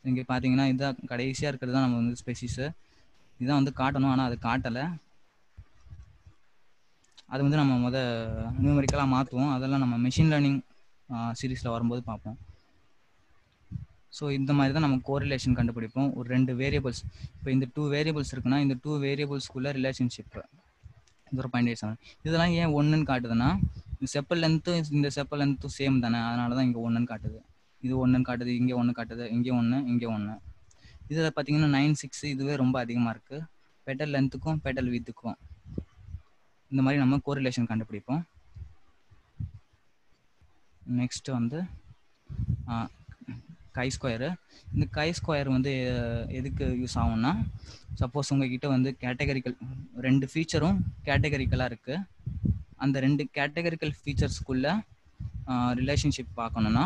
B: இங்கே பார்த்தீங்கன்னா இதுதான் கடைசியாக இருக்கிறது தான் நம்ம வந்து ஸ்பெசிஸு, இதுதான் வந்து காட்டணும், ஆனால் அது காட்டலை. அது வந்து நம்ம நியூமெரிக்கலாக மாற்றுவோம். அதெல்லாம் நம்ம மெஷின் லேர்னிங் சீரீஸில் வரும்போது பார்ப்போம். ஸோ இந்த மாதிரி தான் நம்ம கோரிலேஷன் கண்டுபிடிப்போம். ஒரு 2 வேரியபிள்ஸ், இப்போ இந்த 2 வேரியபிள்ஸ் இருக்குன்னா இந்த 2 வேரியபிள்ஸ்குள்ளே ரிலேஷன்ஷிப்பு 0.87. இதெல்லாம் ஏன் 1ன்னு காட்டுதுன்னா இந்த செப்பல் லென்த்து இந்த செப்பல் லென்த்தும் சேம் தானே, அதனால தான் இங்கே 1ன்னு காட்டுது. இது 1ன்னு காட்டுது, இங்கே 1 காட்டுது, இங்கே 1, இங்கே 1. இதில் பார்த்தீங்கன்னா 9.6 இதுவே ரொம்ப அதிகமாக இருக்குது. பெட்டல் லென்த்துக்கும் பெட்டல் வித்துக்கும் இந்த மாதிரி நம்ம கோரிலேஷன் கண்டுபிடிப்போம். நெக்ஸ்ட்டு வந்து கை ஸ்கொயரு. இந்த கை ஸ்கொயர் வந்து எதுக்கு யூஸ் ஆகும்னா, சப்போஸ் உங்ககிட்ட வந்து கேட்டகரிக்கல் 2 ஃபீச்சரும் கேட்டகரிக்கலாக இருக்குது. அந்த 2 கேட்டகரிக்கல் ஃபீச்சர்ஸ்க்குள்ளே ரிலேஷன்ஷிப் பார்க்கணுன்னா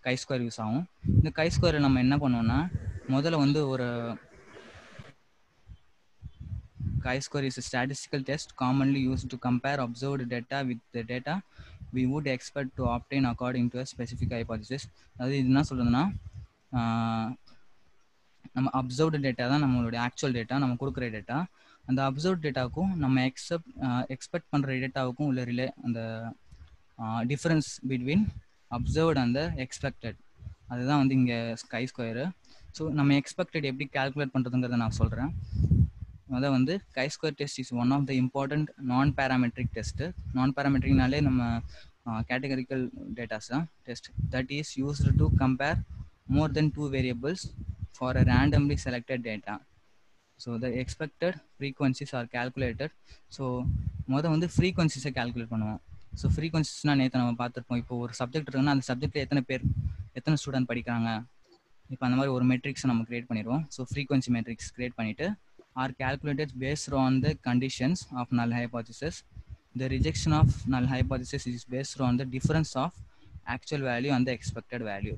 B: கை ஸ்கொயர் யூஸ் ஆகும். இந்த கை ஸ்கொயரை நம்ம என்ன பண்ணுவோம்னா, முதல்ல வந்து ஒரு chi-square is a statistical test commonly used to compare observed data with the data we would expect to obtain according to a specific hypothesis. அதாவது இது என்ன சொல்லுதுன்னா, நம்ம அப்சர்வ்டு டேட்டா தான் நம்மளுடைய ஆக்சுவல் டேட்டா, நம்ம கொடுக்குற டேட்டா. அந்த அப்சர்வ்ட் டேட்டாவுக்கும் நம்ம எக்ஸ்பெக்ட் பண்ணுற டேட்டாவுக்கும் உள்ள அந்த difference between observed and expected, அதுதான் வந்து இங்கே கை ஸ்கொயரு. ஸோ நம்ம எக்ஸ்பெக்டட் எப்படி கால்குலேட் பண்ணுறதுங்கிறத நான் சொல்கிறேன். அதான் வந்து chi-square test is one of the important non parametric test. நான் பேராமெட்ரிக்னாலே நம்ம கேட்டகரிக்கல் டேட்டாஸ் தான் test. That is used to compare more than 2 variables for a randomly selected data. So the expected frequencies are calculated. So மொதல் வந்து ஃப்ரீக்வன்சிஸை calculate பண்ணுவோம். So ஃப்ரீக்வன்சிஸ்னால் நேற்று நம்ம பார்த்துருப்போம். இப்போ ஒரு சப்ஜெக்ட் இருக்குன்னா அந்த சப்ஜெக்டில் எத்தனை ஸ்டூடெண்ட் படிக்கிறாங்க, இப்போ அந்த மாதிரி ஒரு மெட்ரிக்ஸை நம்ம கிரியேட் பண்ணிடுவோம். ஸோ ஃப்ரீக்வன்சி மெட்ரிக்ஸ் கிரியேட் பண்ணிவிட்டு R calculated based on the conditions of null hypothesis. The rejection of null hypothesis is based on the difference of actual value and the expected value.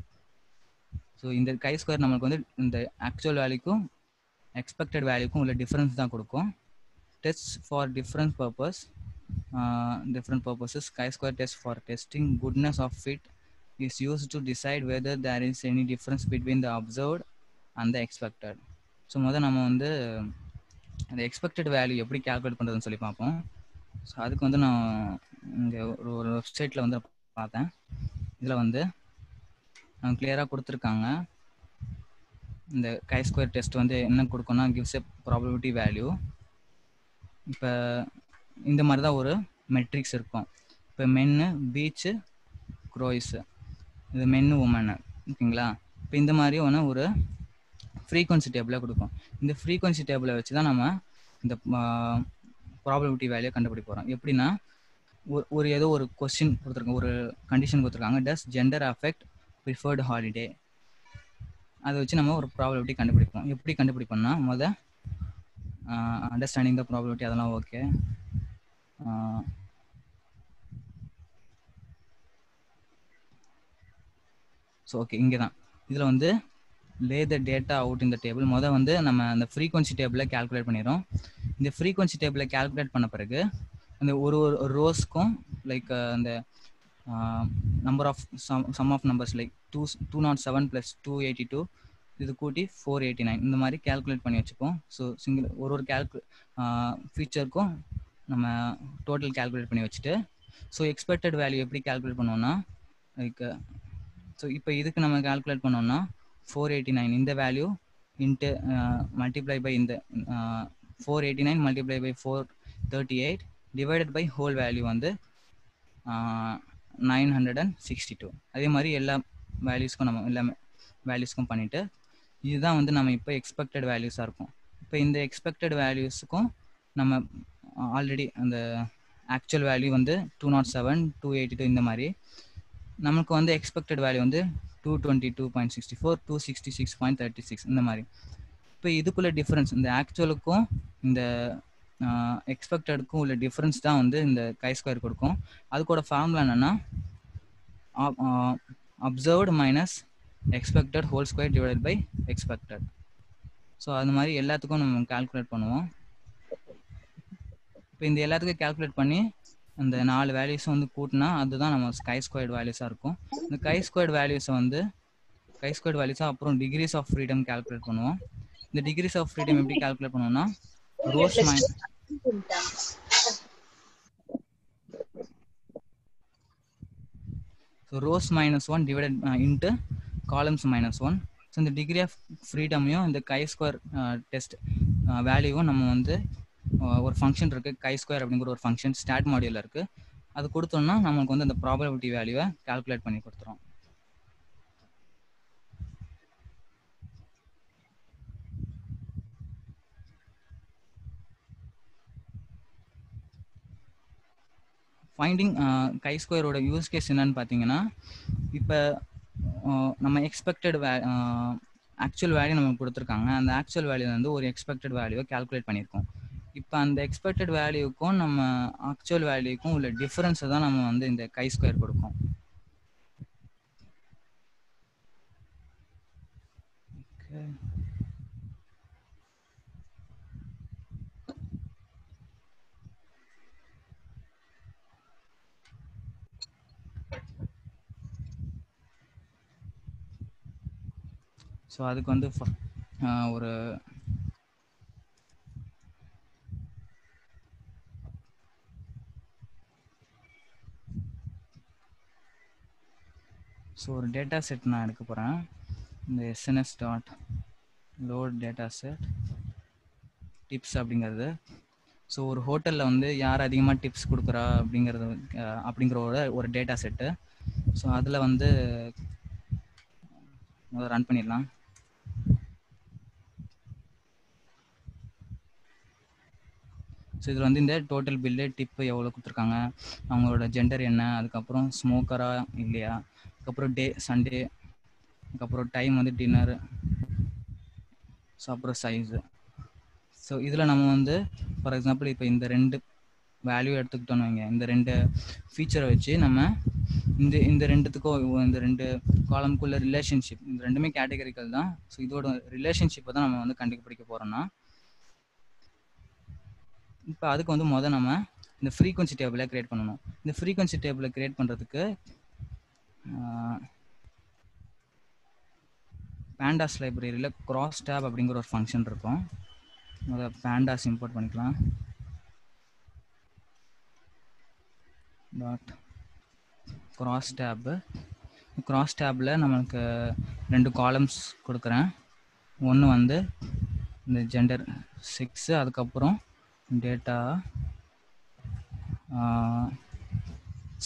B: So இந்த chi-square நம்மளுக்கு வந்து இந்த actual வேல்யூக்கும் expected வேல்யூக்கும் உள்ள difference தான் கொடுக்கும். Test for different purposes chi-square test for testing goodness of fit is used to decide whether there is any difference between the observed and the expected. So முதல்ல நம்ம வந்து அந்த எக்ஸ்பெக்டட் வேல்யூ எப்படி calculate பண்ணுறதுன்னு சொல்லி பார்ப்போம். ஸோ அதுக்கு வந்து நான் இங்கே ஒரு வெப்சைட்டில் வந்து பார்த்தேன். இதில் வந்து கிளியராக கொடுத்துருக்காங்க. இந்த chi-square டெஸ்ட் வந்து என்ன கொடுக்கும்னா gives a probability value. இப்போ இந்த மாதிரி தான் ஒரு மெட்ரிக்ஸ் இருக்கும். இப்போ மென்னு, பீச்சு, க்ரோய்ஸு, இது மென்னு, உமன்னு, ஓகேங்களா. இப்போ இந்த மாதிரி ஒரு ஃப்ரீக்வன்சி டேபிளை கொடுக்கும். இந்த ஃப்ரீக்வன்சி டேபிளை வச்சு தான் நம்ம இந்த ப்ராபபிலிட்டி வேல்யூ கண்டுபிடிக்க போகிறோம். எப்படின்னா ஏதோ ஒரு கொஸ்டின் கொடுத்துருக்காங்க, ஒரு கண்டிஷன் கொடுத்துருக்காங்க, டஸ் ஜெண்டர் அஃபெக்ட் ப்ரிஃபர்டு ஹாலிடே. அதை வச்சு நம்ம ஒரு ப்ராபபிலிட்டி கண்டுபிடிப்போம். எப்படி கண்டுபிடிப்போம்னா அண்டர்ஸ்டாண்டிங் த ப்ராபபிலிட்டி அதெல்லாம் ஓகே. ஸோ ஓகே, இங்கே தான் இதில் வந்து lay the data out in the table. முதல் வந்து நம்ம அந்த ஃப்ரீக்வன்சி டேபிளை கால்குலேட் பண்ணிடுறோம். இந்த ஃப்ரீக்வன்சி டேபிளை கால்குலேட் பண்ண பிறகு அந்த ஒரு ரோஸ்க்கும் லைக் அந்த number of sum of numbers like 207 + 282 இது கூட்டி 489 இந்த மாதிரி கால்குலேட் பண்ணி வச்சுப்போம். ஸோ சிங்கிள் ஒரு ஃபீச்சருக்கும் நம்ம டோட்டல் கால்குலேட் பண்ணி வச்சுட்டு ஸோ எக்ஸ்பெக்டட் வேல்யூ எப்படி கால்குலேட் பண்ணுவோம்னா லைக் ஸோ இப்போ இதுக்கு நம்ம கால்குலேட் பண்ணோம்னா 489 இந்த வேல்யூ இன்ட்டு மல்டிப்ளை பை இந்த 489 multiply by 438 divided by whole value வந்து 962. அதே மாதிரி எல்லா வேல்யூஸ்க்கும் பண்ணிவிட்டு இதுதான் வந்து நம்ம இப்போ எக்ஸ்பெக்டட் வேல்யூஸாக இருக்கும். இப்போ இந்த எக்ஸ்பெக்டட் வேல்யூஸுக்கும் நம்ம ஆல்ரெடி அந்த ஆக்சுவல் வேல்யூ வந்து 207, 282 இந்த மாதிரி நமக்கு வந்து எக்ஸ்பெக்டட் வேல்யூ வந்து 222.64, 266.36 இந்த மாதிரி. இப்போ இதுக்குள்ள டிஃப்ரென்ஸ் இந்த ஆக்சுவலுக்கும் இந்த எக்ஸ்பெக்டடுக்கும் உள்ள டிஃப்ரென்ஸ் தான் வந்து இந்த chi-square கொடுக்கும். அதுக்கூட ஃபார்முலா என்னன்னா observed minus expected whole square divided by expected. So அது மாதிரி எல்லாத்துக்கும் நம்ம கால்குலேட் பண்ணுவோம். இப்போ இந்த எல்லாத்துக்கும் கால்குலேட் பண்ணி அந்த 4 வேல்யூஸும் வந்து கூட்டினா அதுதான் நம்ம chi-squared வேல்யூஸாக இருக்கும். இந்த chi-squared வேல்யூஸாக அப்புறம் டிகிரிஸ் ஆஃப் ஃப்ரீடம் கால்குலேட் பண்ணுவோம். இந்த டிகிரிஸ் ஆஃப் ஃப்ரீடம் எப்படி கால்குலேட் பண்ணுவோம்னா rose -1 divided into columns -1. So இந்த டிகிரி ஆஃப் ஃப்ரீடமையும் இந்த chi-square டெஸ்ட் வேல்யூவும் நம்ம வந்து ஒரு ஃபங்க்ஷன் இருக்குது chi-square அப்படிங்கிற ஒரு ஃபங்க்ஷன் ஸ்டாட் மாடியூலில் இருக்குது. அது கொடுத்தோம்னா நமக்கு வந்து அந்த ப்ராபபிலிட்டி வேல்யூவை கால்குலேட் பண்ணி கொடுத்துரும். ஃபைண்டிங் chi-squareோட யூஸ் கேஸ் என்னன்னு பார்த்தீங்கன்னா இப்போ நம்ம எக்ஸ்பெக்டட் ஆக்சுவல் வேல்யூ நமக்கு கொடுத்துருக்காங்க. அந்த ஆக்சுவல் வேல்யூ வந்து ஒரு எக்ஸ்பெக்டட் வேல்யூவை கால்குலேட் பண்ணியிருக்கோம். இப்போ அந்த எக்ஸ்பெக்டட் வேல்யூக்கும் நம்ம ஆக்சுவல் வேல்யூக்கும் உள்ள டிஃபரன்ஸை தான் நம்ம வந்து இந்த chi-square கொடுக்கும். ஸோ அதுக்கு வந்து ஒரு டேட்டா செட் நான் எடுக்க போகிறேன். இந்த sns.load data set டிப்ஸ் அப்படிங்கிறது. ஸோ ஒரு ஹோட்டலில் வந்து யார் அதிகமாக டிப்ஸ் கொடுக்குறா அப்படிங்கிற ஒரு டேட்டா செட்டு. ஸோ அதில் வந்து ரன் பண்ணிடலாம். ஸோ இதில் வந்து இந்த டோட்டல் பில்லு டிப்பு எவ்வளோ கொடுத்துருக்காங்க, அவங்களோட ஜெண்டர் என்ன, அதுக்கப்புறம் ஸ்மோக்கரா இல்லையா, அதுக்கப்புறம் டே சண்டே, அதுக்கப்புறம் டைம் வந்து டின்னர், ஸோ அப்புறம் சைஸு. ஸோ இதில் நம்ம வந்து ஃபார் எக்ஸாம்பிள் இப்போ இந்த 2 வேல்யூ எடுத்துக்கிட்டோன்னு வைங்க, இந்த 2 ஃபீச்சரை வச்சு நம்ம இந்த ரெண்டுத்துக்கும் இந்த 2 காலம்குள்ள ரிலேஷன்ஷிப், இந்த ரெண்டுமே கேட்டகரிக்கல் தான். ஸோ இதோட ரிலேஷன்ஷிப்பை தான் நம்ம வந்து கண்டுபிடிக்க போகிறோம்னா, இப்போ அதுக்கு வந்து முதல் நம்ம இந்த ஃப்ரீக்வன்சி டேபிளை கிரியேட் பண்ணணும். இந்த ஃப்ரீக்வன்சி டேபிளை கிரியேட் பண்ணுறதுக்கு பேண்டாஸ் லைப்ரரியில் கிராஸ் டேப் அப்படிங்கிற ஒரு ஃபங்க்ஷன் இருக்கும். முதல்ல பேண்டாஸ் இம்போர்ட் பண்ணிக்கலாம். டாட் கிராஸ் டேப்பில் நம்மளுக்கு 2 காலம்ஸ் கொடுக்குறேன். ஒன்று வந்து இந்த ஜெண்டர் 6, அதுக்கப்புறம் டேட்டா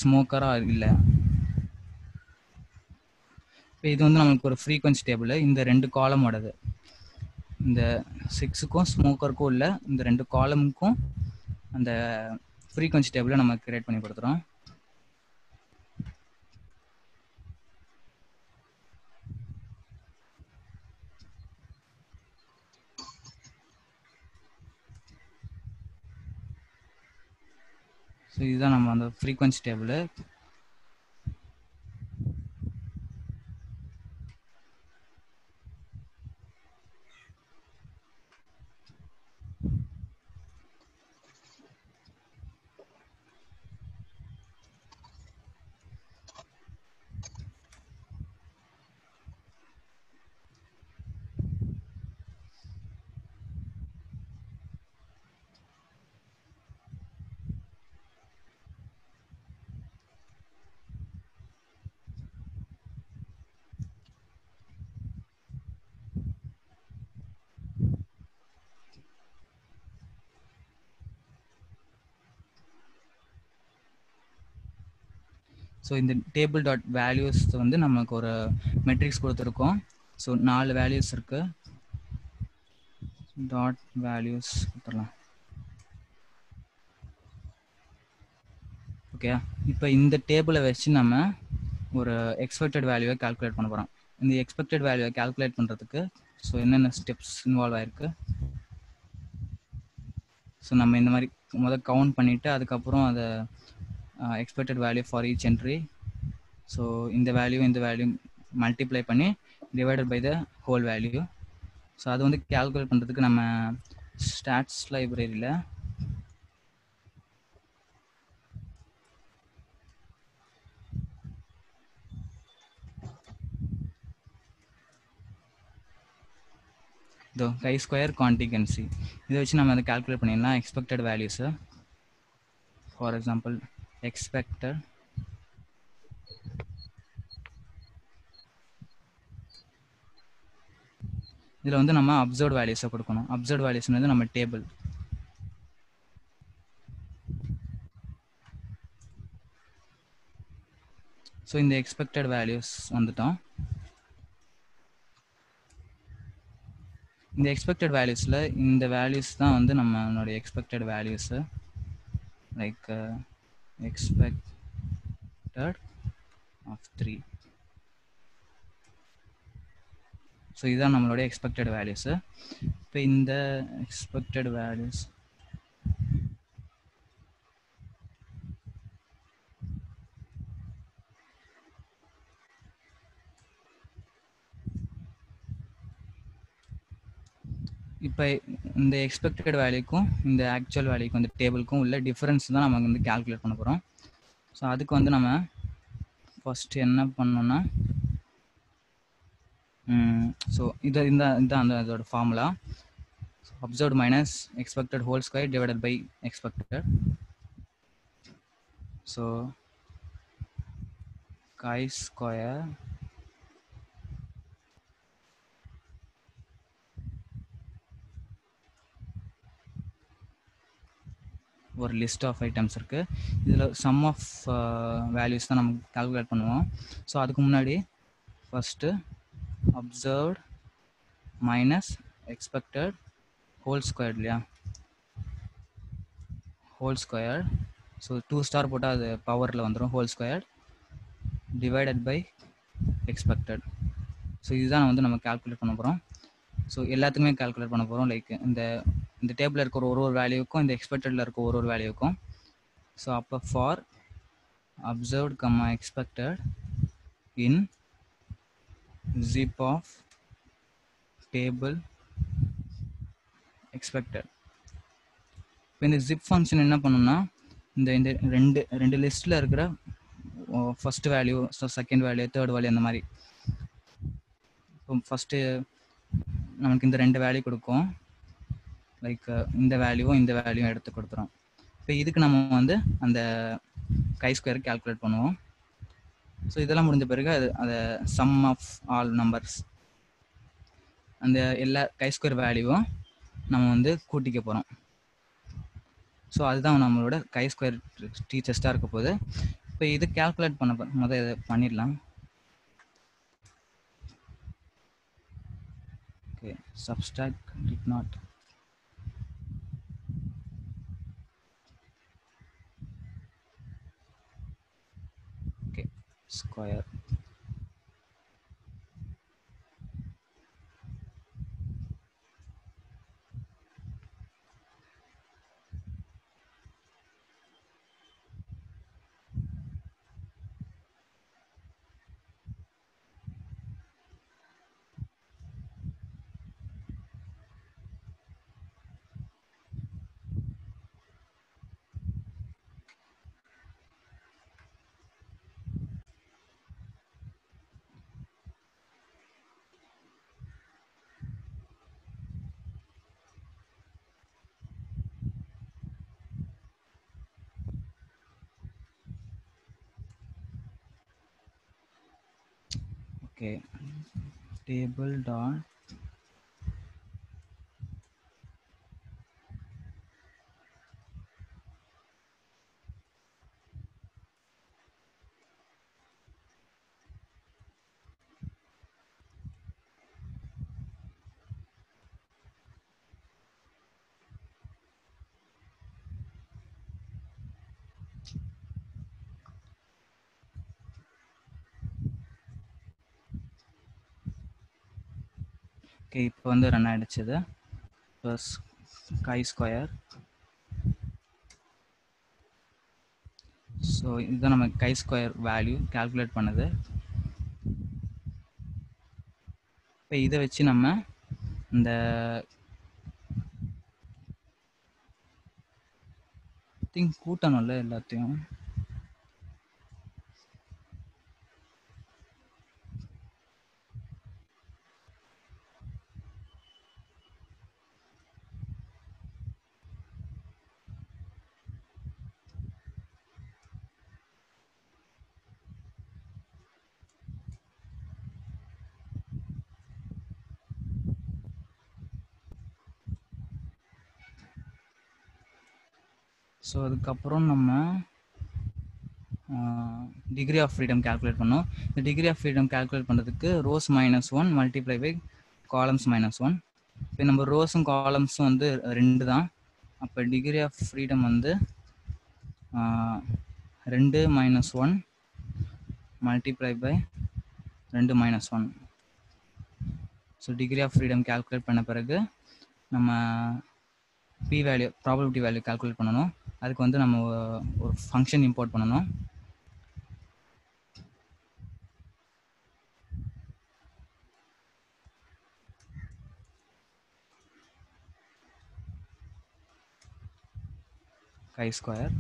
B: ஸ்மோக்கராக இல்லை. இப்போ இது வந்து நம்மளுக்கு ஒரு ஃப்ரீக்வன்சி டேபிள். இந்த 2 காலமோடது, இந்த 6க்கும் ஸ்மோக்கருக்கும் உள்ள இந்த 2 காலமுக்கும் அந்த ஃப்ரீக்வன்சி டேபிளை நம்ம கிரியேட் பண்ணி கொடுத்துறோம். ஸோ இதுதான் நம்ம அந்த ஃப்ரீக்வன்சி டேபிள். ஸோ இந்த டேபிள் டாட் வேல்யூஸ் வந்து நமக்கு ஒரு மெட்ரிக்ஸ் கொடுத்துருக்கோம். ஸோ 4 வேல்யூஸ் இருக்கு. டாட் வேல்யூஸ் கொடுத்துடலாம். ஓகே, இப்போ இந்த டேபிளை வச்சு நம்ம ஒரு எக்ஸ்பெக்டட் வேல்யூவை கால்குலேட் பண்ண போகிறோம். இந்த எக்ஸ்பெக்டட் வேல்யூவை கால்குலேட் பண்ணுறதுக்கு ஸோ என்னென்ன ஸ்டெப்ஸ் இன்வால்வ் ஆயிருக்கு. ஸோ நம்ம இந்த மாதிரி முதல் கவுண்ட் பண்ணிவிட்டு அதுக்கப்புறம் அதை expected value for each entry. So இந்த வேல்யூ மல்டிப்ளை பண்ணி divided by the whole value. So அது வந்து கால்குலேட் பண்ணுறதுக்கு நம்ம ஸ்டாட்ஸ் லைப்ரரியில் இதோ chi-square contingency இதை வச்சு நம்ம அதை கால்குலேட் பண்ணிடலாம். Expected values for example expected இதில் வந்து நம்ம அப்சர்வ்ட் வேல்யூஸை கொடுக்கணும். அப்சர்வ்ட் வேல்யூஸ்ன்றது நம்ம டேபிள். ஸோ இந்த எக்ஸ்பெக்டட் வேல்யூஸ் வந்துட்டோம். இந்த எக்ஸ்பெக்டட் வேல்யூஸில் இந்த வேல்யூஸ் தான் வந்து நம்மளுடைய expected values. Like expected of 3. So இதுதான் நம்மளுடைய எக்ஸ்பெக்டட் வேல்யூஸு. இப்போ இந்த எக்ஸ்பெக்டட் வேல்யூஸ் இப்போ இந்த எக்ஸ்பெக்டட் வேல்யூக்கும் இந்த ஆக்சுவல் வேல்யூக்கும் இந்த டேபிளுக்கும் உள்ள டிஃபரன்ஸ் தான் நம்ம வந்து கால்குலேட் பண்ண போகிறோம். ஸோ அதுக்கு வந்து நம்ம ஃபர்ஸ்ட் என்ன பண்ணோம்னா ஸோ இதுதான் அந்த அதோட formula. Observed minus expected whole square divided by expected. So chi-square ஒரு லிஸ்ட் ஆஃப் ஐட்டம்ஸ் இருக்குது. இதில் சம் ஆஃப் வேல்யூஸ் தான் நம்ம கால்குலேட் பண்ணுவோம். ஸோ அதுக்கு முன்னாடி first observed minus expected whole square இல்லையா. Whole square. ஸோ 2 ஸ்டார் போட்டால் அது பவரில் வந்துடும். Whole square divided by expected. So இதுதான் வந்து நம்ம கால்குலேட் பண்ண போகிறோம். ஸோ எல்லாத்துக்குமே கால்குலேட் பண்ண போகிறோம். லைக் இந்த டேபிளில் இருக்கிற ஒரு வேல்யூக்கும் இந்த எக்ஸ்பெக்டடில் இருக்க ஒரு வேல்யூக்கும். ஸோ அப்போ for observed comma expected in zip of table expected. இப்போ இந்த zip ஃபங்க்ஷன் என்ன பண்ணுன்னா இந்த இந்த ரெண்டு லிஸ்ட்டில் இருக்கிற first value, second value, third value அந்த மாதிரி. இப்போ ஃபஸ்ட்டு நமக்கு இந்த 2 வேல்யூ கொடுக்கும். லைக் இந்த வேல்யூவும் இந்த வேல்யூவும் எடுத்து கொடுத்துரும். இப்போ இதுக்கு நம்ம வந்து அந்த chi-square கால்குலேட் பண்ணுவோம். ஸோ இதெல்லாம் முடிஞ்ச பிறகு அதை சம் ஆஃப் ஆல் நம்பர்ஸ், அந்த எல்லா chi-square வேல்யூவும் நம்ம வந்து கூட்டிக்க போகிறோம். ஸோ அதுதான் நம்மளோட chi-square டெஸ்ட்டாக இருக்க போகுது. இப்போ இது கால்குலேட் பண்ண முதல் இதை பண்ணிடலாம். Okay, subtract did not. Okay, square. Okay, table dot okay, இப்போ வந்து ரன் ஆகிடுச்சுது. Plus chi-square. ஸோ இதுதான் நம்ம chi-square வேல்யூ கால்குலேட் பண்ணுது. இப்போ இதை வச்சு நம்ம இந்த திங்க் கூட்டணும்ல எல்லாத்தையும். ஸோ அதுக்கப்புறம் நம்ம டிகிரி ஆஃப் ஃப்ரீடம் கால்குலேட் பண்ணோம். இந்த டிகிரி ஆஃப் ஃப்ரீடம் கால்குலேட் பண்ணுறதுக்கு ரோஸ் -1 மல்டிப்ளை பை காலம்ஸ் -1. இப்போ நம்ம ரோஸும் காலம்ஸும் வந்து 2 தான். அப்போ டிகிரி ஆஃப் ஃப்ரீடம் வந்து 2 - 1 multiply by 2 - 1. So degree of freedom calculate பண்ண பிறகு நம்ம p value, probability value calculate பண்ணணும். அதுக்கு வந்து நம்ம ஒரு ஃபங்க்ஷன் இம்போர்ட் பண்ணணும். chi-square.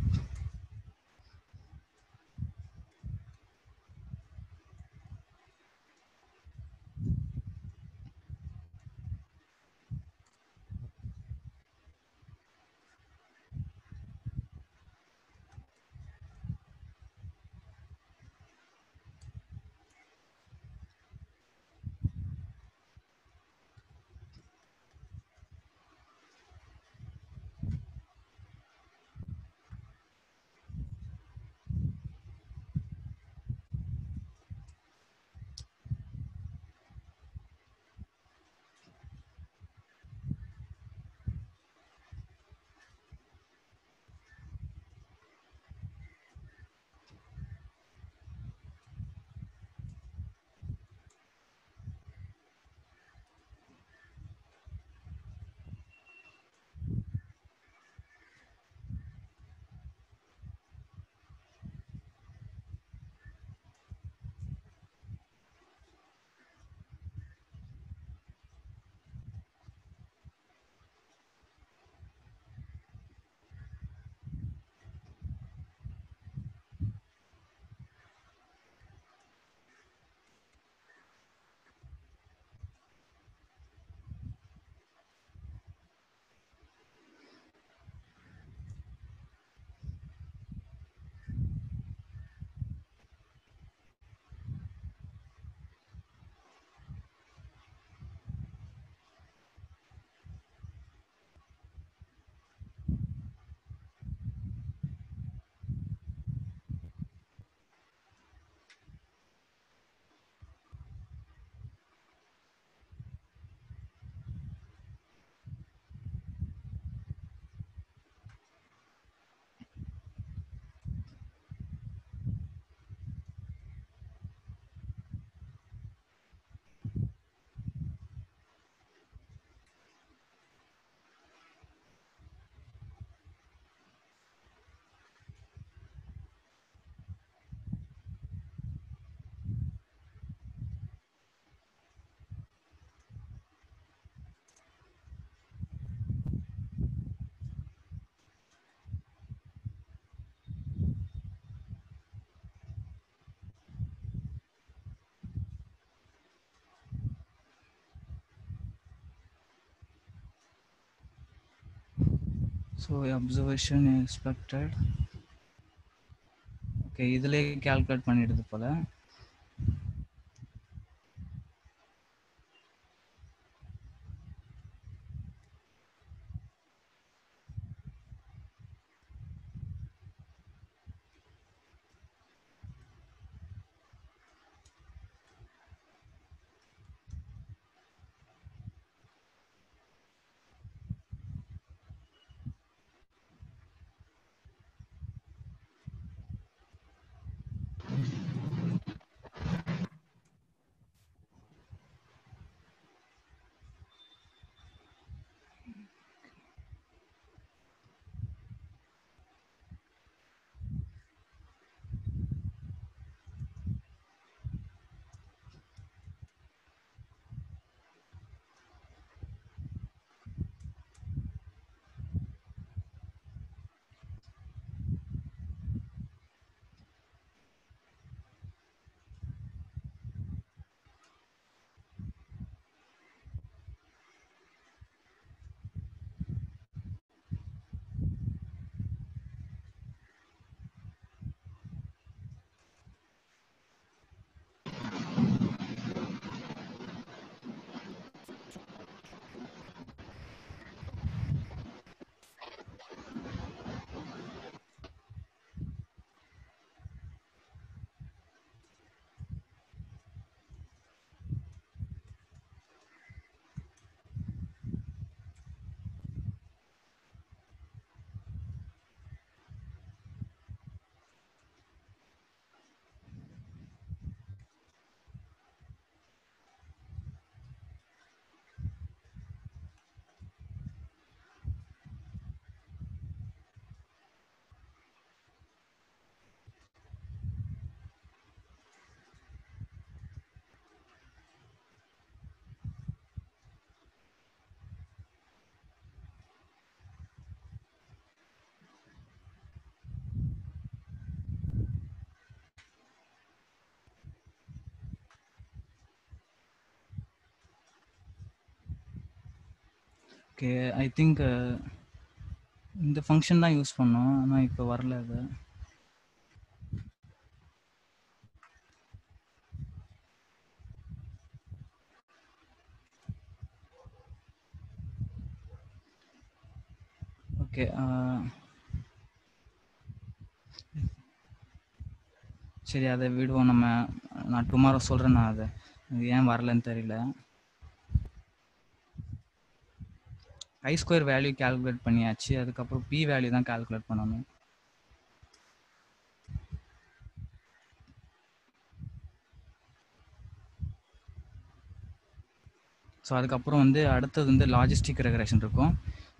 B: So observation expected. Okay, இதுலேயே கால்குலேட் பண்ணிடுது போல். ஓகே, ஐ திங்க் இந்த ஃபங்க்ஷன் தான் யூஸ் பண்ணோம், ஆனால் இப்போ வரல அது. ஓகே, சரி அதை விடுவோம். நான் டுமாரோ சொல்கிறேன். நான் அதை ஏன் வரலன்னு தெரியல. ஐ ஸ்கொயர் வேல்யூ கால்குலேட் பண்ணியாச்சு. அதுக்கப்புறம் பி வேல்யூ தான் கால்குலேட் பண்ணணும். ஸோ அதுக்கப்புறம் வந்து அடுத்தது வந்து லாஜிஸ்டிக் ரெக்ரெஷன் இருக்கும்.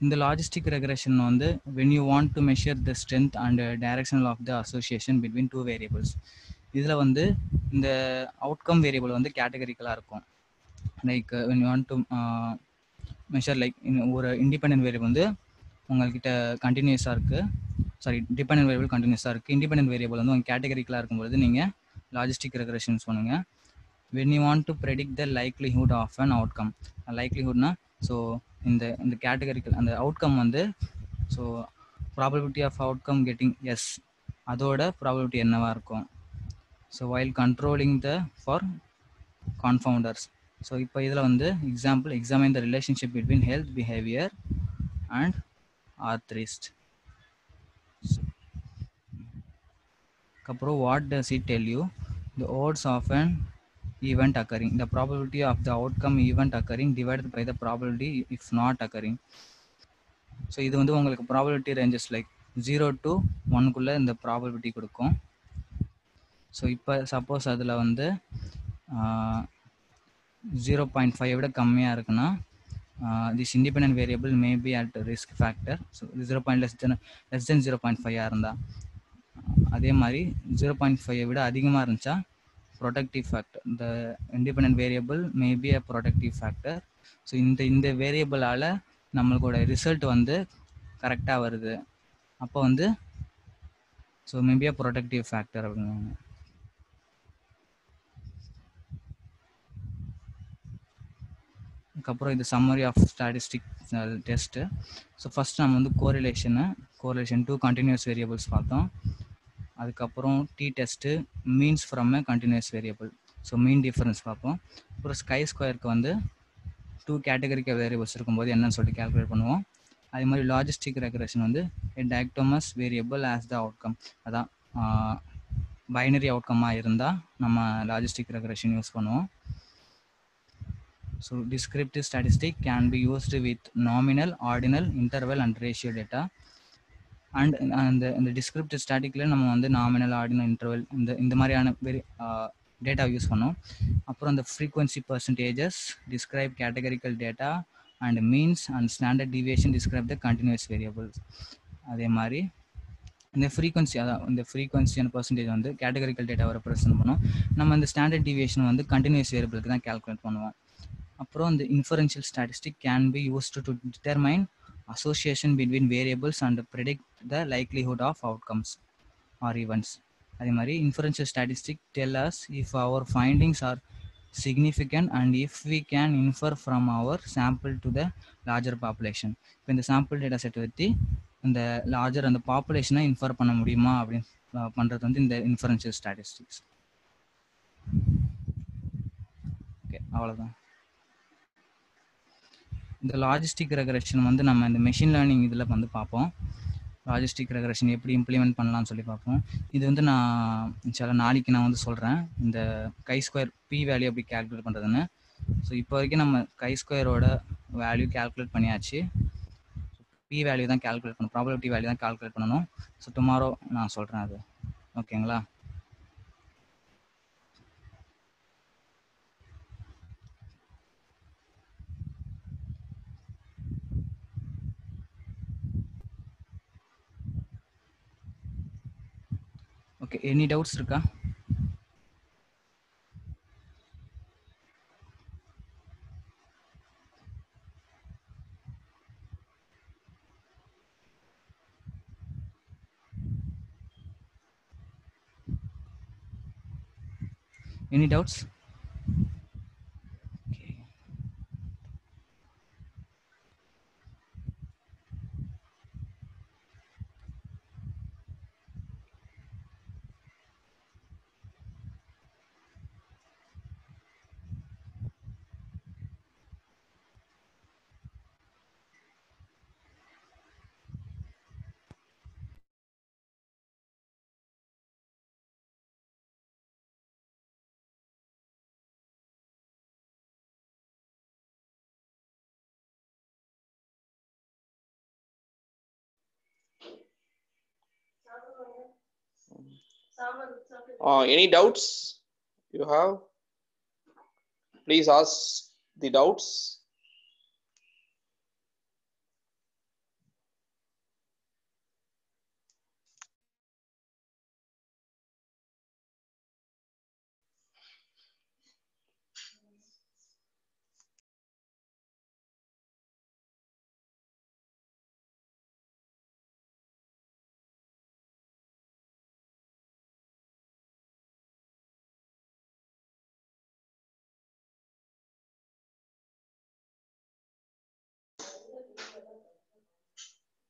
B: இந்த லாஜிஸ்டிக் ரெக்ரெஷன் வந்து when you want to measure the strength and directional of the association between two variables, இதில் வந்து இந்த அவுட்கம் வேரியபிள் வந்து கேட்டகரிக்கலாக இருக்கும். Like when you want to measure like ஒரு இண்டிபெண்டன்ட் வேரியபிள் வந்து உங்கள்கிட்ட கண்டினியூஸாக இருக்குது, சாரி டிபெண்டன்ட் வேரியபிள் கண்டினியூஸாக இருக்குது. இண்டிபெண்டன்ட் வேரியபிள் வந்து உங்கள் கேட்டகரிக்கலாக இருக்கும்போது நீங்கள் லாஜிஸ்டிக் ரெக்ரெஷன்ஸ் பண்ணுங்க. when you want to predict the likelihood of an outcome, likelihoodனா ஸோ இந்த கேட்டகரிக்கல் அந்த அவுட்கம் வந்து so probability of outcome getting yes அதோட ப்ராபபிலிட்டி என்னவா இருக்கும். So while controlling the for confounders. So இப்போ இதில் வந்து example examine the relationship between health behaviour and arthritis. அப்புறம் what does it tell you, the odds of an event occurring, the probability of the outcome event occurring divided by the probability if not occurring. So இது வந்து உங்களுக்கு probability ranges like 0 to 1 இந்த probability கொடுக்கும். So இப்போ suppose அதில் வந்து 0.5 விட கம்மியாக இருக்குன்னா this independent variable may be at risk factor. So 0.5 இருந்தால், அதே மாதிரி 0.5 விட அதிகமாக இருந்துச்சா protective factor, the independent variable may be a protective factor. So இந்த வேரியபிளால் நம்மளோட ரிசல்ட் வந்து கரெக்டாக வருது, அப்போ வந்து so maybe a protective factor அப்படிங்க. அதுக்கப்புறம் இது summary of statistic test. So first நம்ம வந்து கோரிலேஷன் டு கண்டினியூஸ் வேரியபிள்ஸ் பார்த்தோம். அதுக்கப்புறம் t test means from a continuous variable, so mean difference பார்ப்போம். அப்புறம் ஸ்கை ஸ்கொயருக்கு வந்து 2 கேட்டகரிக்கல் வேரியபிள்ஸ் இருக்கும்போது என்னன்னு சொல்லிட்டு கேல்குலேட் பண்ணுவோம். அதே மாதிரி லாஜிஸ்டிக் ரெக்ரெஷன் வந்து டயக்டோமஸ் வேரியபிள் ஆஸ் த அவுட்கம், அதான் பைனரி அவுட்கம்மாக இருந்தால் நம்ம லாஜிஸ்டிக் ரெக்ரெஷன் யூஸ் பண்ணுவோம். So descriptive statistic can be used with nominal, ordinal, interval and ratio data. And இந்த descriptive staticல நம்ம வந்து nominal, ordinal, interval இந்த மாதிரியான டேட்டா யூஸ் பண்ணோம். அப்புறம் இந்த frequency percentages describe categorical data and means and standard deviation describe the continuous variables. அதே மாதிரி இந்த ஃப்ரீக்வன்சி, அதான் இந்த ஃப்ரீக்வன்சி அண்ட் பர்சன்டேஜ் வந்து கேட்டகரிக்கல் டேட்டாவை ரெப்ரசென்ட் பண்ணோம். நம்ம இந்த ஸ்டாண்டர்ட் டிவியேஷன் வந்து கண்டினியூஸ் வேரியபிளுக்கு தான் கேல்குலேட் பண்ணுவோம். அப்புறம் இந்த inferential statistic can be used to determine association between variables and predict the likelihood of outcomes or events. அதே மாதிரி inferential statistic tell us if our findings are significant and if we can infer from our sample to the larger population. இப்போ இந்த sample data set வச்சு இந்த larger அந்த பாப்புலேஷனை infer பண்ண முடியுமா அப்படின்னு பண்ணுறது வந்து இந்த இன்ஃபரன்ஷியல் ஸ்டாட்டிஸ்டிக்ஸ். ஓகே, அவ்வளோதான். இந்த லாஜிஸ்டிக் ரெக்ரெஷன் வந்து நம்ம இந்த மெஷின் லேர்னிங் இதில் வந்து பார்ப்போம். லாஜிஸ்டிக் ரெக்ரெஷன் எப்படி இம்ப்ளிமெண்ட் பண்ணலாம்னு சொல்லி பார்ப்போம். இது வந்து நான் சில நாளைக்கு நான் வந்து சொல்கிறேன் இந்த கை ஸ்கொயர் பி வேல்யூ எப்படி கேல்குலேட் பண்ணுறதுன்னு. ஸோ இப்போ வரைக்கும் நம்ம கை ஸ்கொயரோட வேல்யூ கேல்குலேட் பண்ணியாச்சு. பி வேல்யூ தான் கேல்குலேட் பண்ணணும், ப்ராபபிலிட்டி வேல்யூ தான் கேல்குலேட் பண்ணணும். ஸோ டுமாரோ நான் சொல்கிறேன் அது. ஓகேங்களா? ஓகே, எனி டவுட்ஸ் இருக்கா? Any doubts? Okay.
A: Any doubts you have? Please ask the doubts.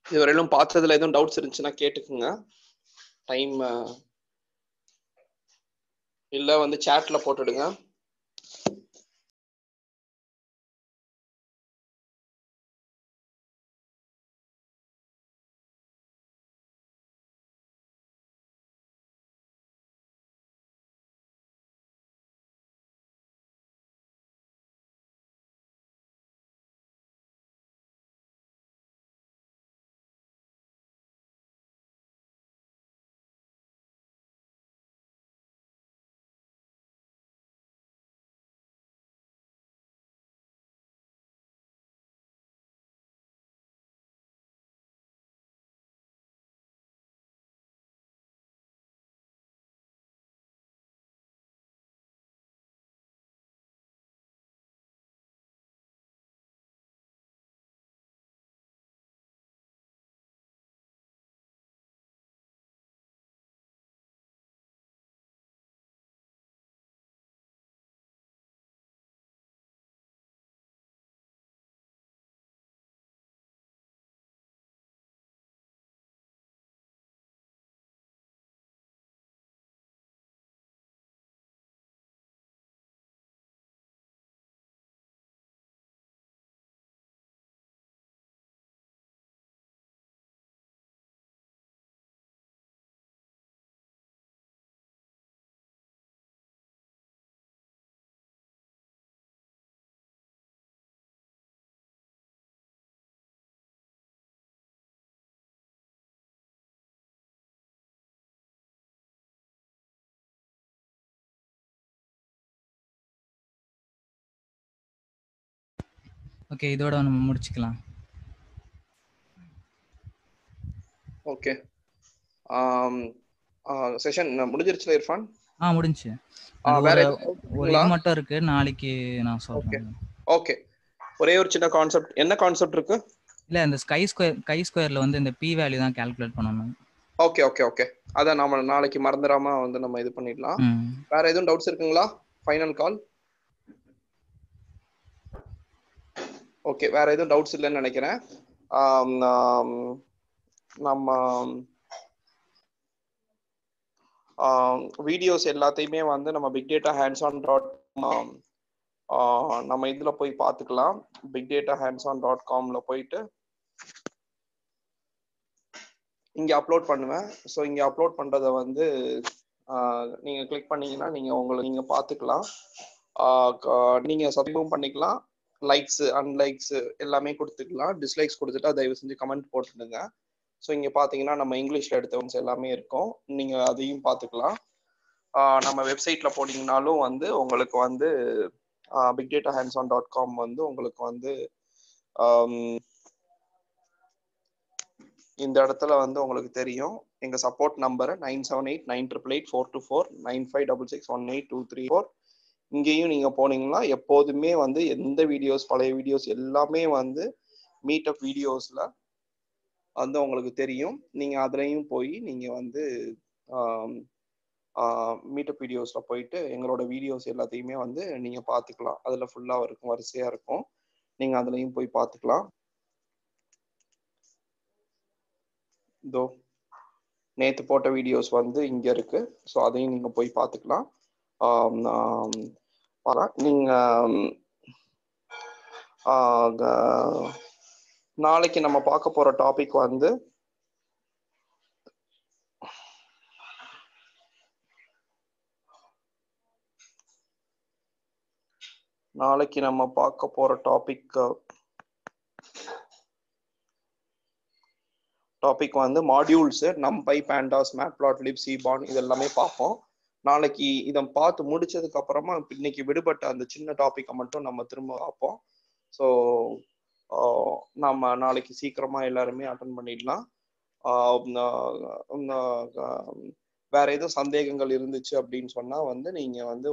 A: இதுவரையிலும் பார்த்ததுல எதுவும் டவுட்ஸ் இருந்துச்சுன்னா கேட்டுக்குங்க. டைம் இல்ல வந்து சாட்ல போட்டுடுங்க.
B: ஓகே, இதோட நம்ம முடிச்சுக்கலாம்.
A: ஓகே, செஷன் முடிஞ்சிருச்சுல இர்ஃபான்?
B: முடிஞ்சுச்சு.
A: வேற
B: ஒரு இது மட்டும் இருக்கு, நாளைக்கு நான் சொல்றேன்.
A: ஓகே, ஒரே ஒரு சின்ன கான்செப்ட். என்ன கான்செப்ட் இருக்கு?
B: இல்ல, இந்த கை ஸ்கொயர்ல வந்து இந்த p வேல்யூ தான் கால்குலேட் பண்ணனும்.
A: ஓகே ஓகே ஓகே, அத நாம நாளைக்கு மறந்துடாம வந்து நம்ம இது பண்ணிடலாம். வேற எதுவும் டவுட்ஸ் இருக்குங்களா? ஃபைனல் கால். ஓகே, வேற எதுவும் டவுட்ஸ் இல்லைன்னு நினைக்கிறேன். நம்ம வீடியோஸ் எல்லாத்தையுமே வந்து நம்ம bigdatahands-on.com நம்ம இதுல போய் பார்த்துக்கலாம். bigdatahands-on.comல போயிட்டு இங்க அப்லோட் பண்ணுவேன். ஸோ இங்க அப்லோட் பண்றதை வந்து நீங்க கிளிக் பண்ணீங்கன்னா நீங்க பார்த்துக்கலாம். நீங்க சப்ஸ்கிரைப் பண்ணிக்கலாம். லைக்ஸ் அன்லைக்ஸ் எல்லாமே கொடுத்துக்கலாம். டிஸ்லைக்ஸ் கொடுத்துட்டா தயவு செஞ்சு கமெண்ட் போட்டுடுங்க. ஸோ இங்க பாத்தீங்கன்னா நம்ம இங்கிலீஷ்ல எடுத்தவங்க எல்லாமே இருக்கும், நீங்க அதையும் பார்த்துக்கலாம். நம்ம வெப்சைட்ல போனீங்கன்னாலும் வந்து உங்களுக்கு வந்து bigdatahands-on.com வந்து உங்களுக்கு வந்து இந்த இடத்துல வந்து உங்களுக்கு தெரியும். எங்க சப்போர்ட் நம்பர் 9789888424 95661823. இங்கேயும் நீங்க போனீங்கன்னா எப்போதுமே வந்து எந்த வீடியோஸ், பழைய வீடியோஸ் எல்லாமே வந்து மீட்டப் வீடியோஸ்ல வந்து உங்களுக்கு தெரியும். நீங்க அதுலயும் போய் நீங்க வந்து மீட்டப் வீடியோஸ்ல போயிட்டு எங்களோட வீடியோஸ் எல்லாத்தையுமே வந்து நீங்க பார்த்துக்கலாம். அதுல ஃபுல்லா இருக்கும், வரிசையா இருக்கும். நீங்க அதுலயும் போய் பார்த்துக்கலாம். இதோ நேத்து போட்ட வீடியோஸ் வந்து இங்க இருக்கு. ஸோ அதையும் நீங்க போய் பார்த்துக்கலாம். நீங்க நாளைக்கு நம்ம பார்க்க போற டாபிக் வந்து டாபிக் வந்து modules, NumPy, Pandas, Matplotlib, Seaborn இது எல்லாமே பார்ப்போம். நாளைக்கு இதை பார்த்து முடிச்சதுக்கு அப்புறமா இன்னைக்கு விடுபட்ட அந்த சின்ன டாபிக்கை மட்டும் நம்ம திரும்ப பார்ப்போம். ஸோ நம்ம நாளைக்கு சீக்கிரமா எல்லாருமே அட்டன் பண்ணிடலாம். வேற எதுவும் சந்தேகங்கள் இருந்துச்சு அப்படின்னு சொன்னா வந்து நீங்க வந்து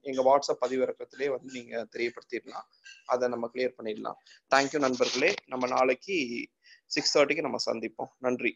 A: எங்க வாட்ஸ்அப் பதிவிறக்கத்திலே வந்து நீங்க தெரியப்படுத்திடலாம். அதை நம்ம கிளியர் பண்ணிடலாம். தேங்க்யூ நண்பர்களே. நம்ம நாளைக்கு 6:30க்கு நம்ம சந்திப்போம். நன்றி.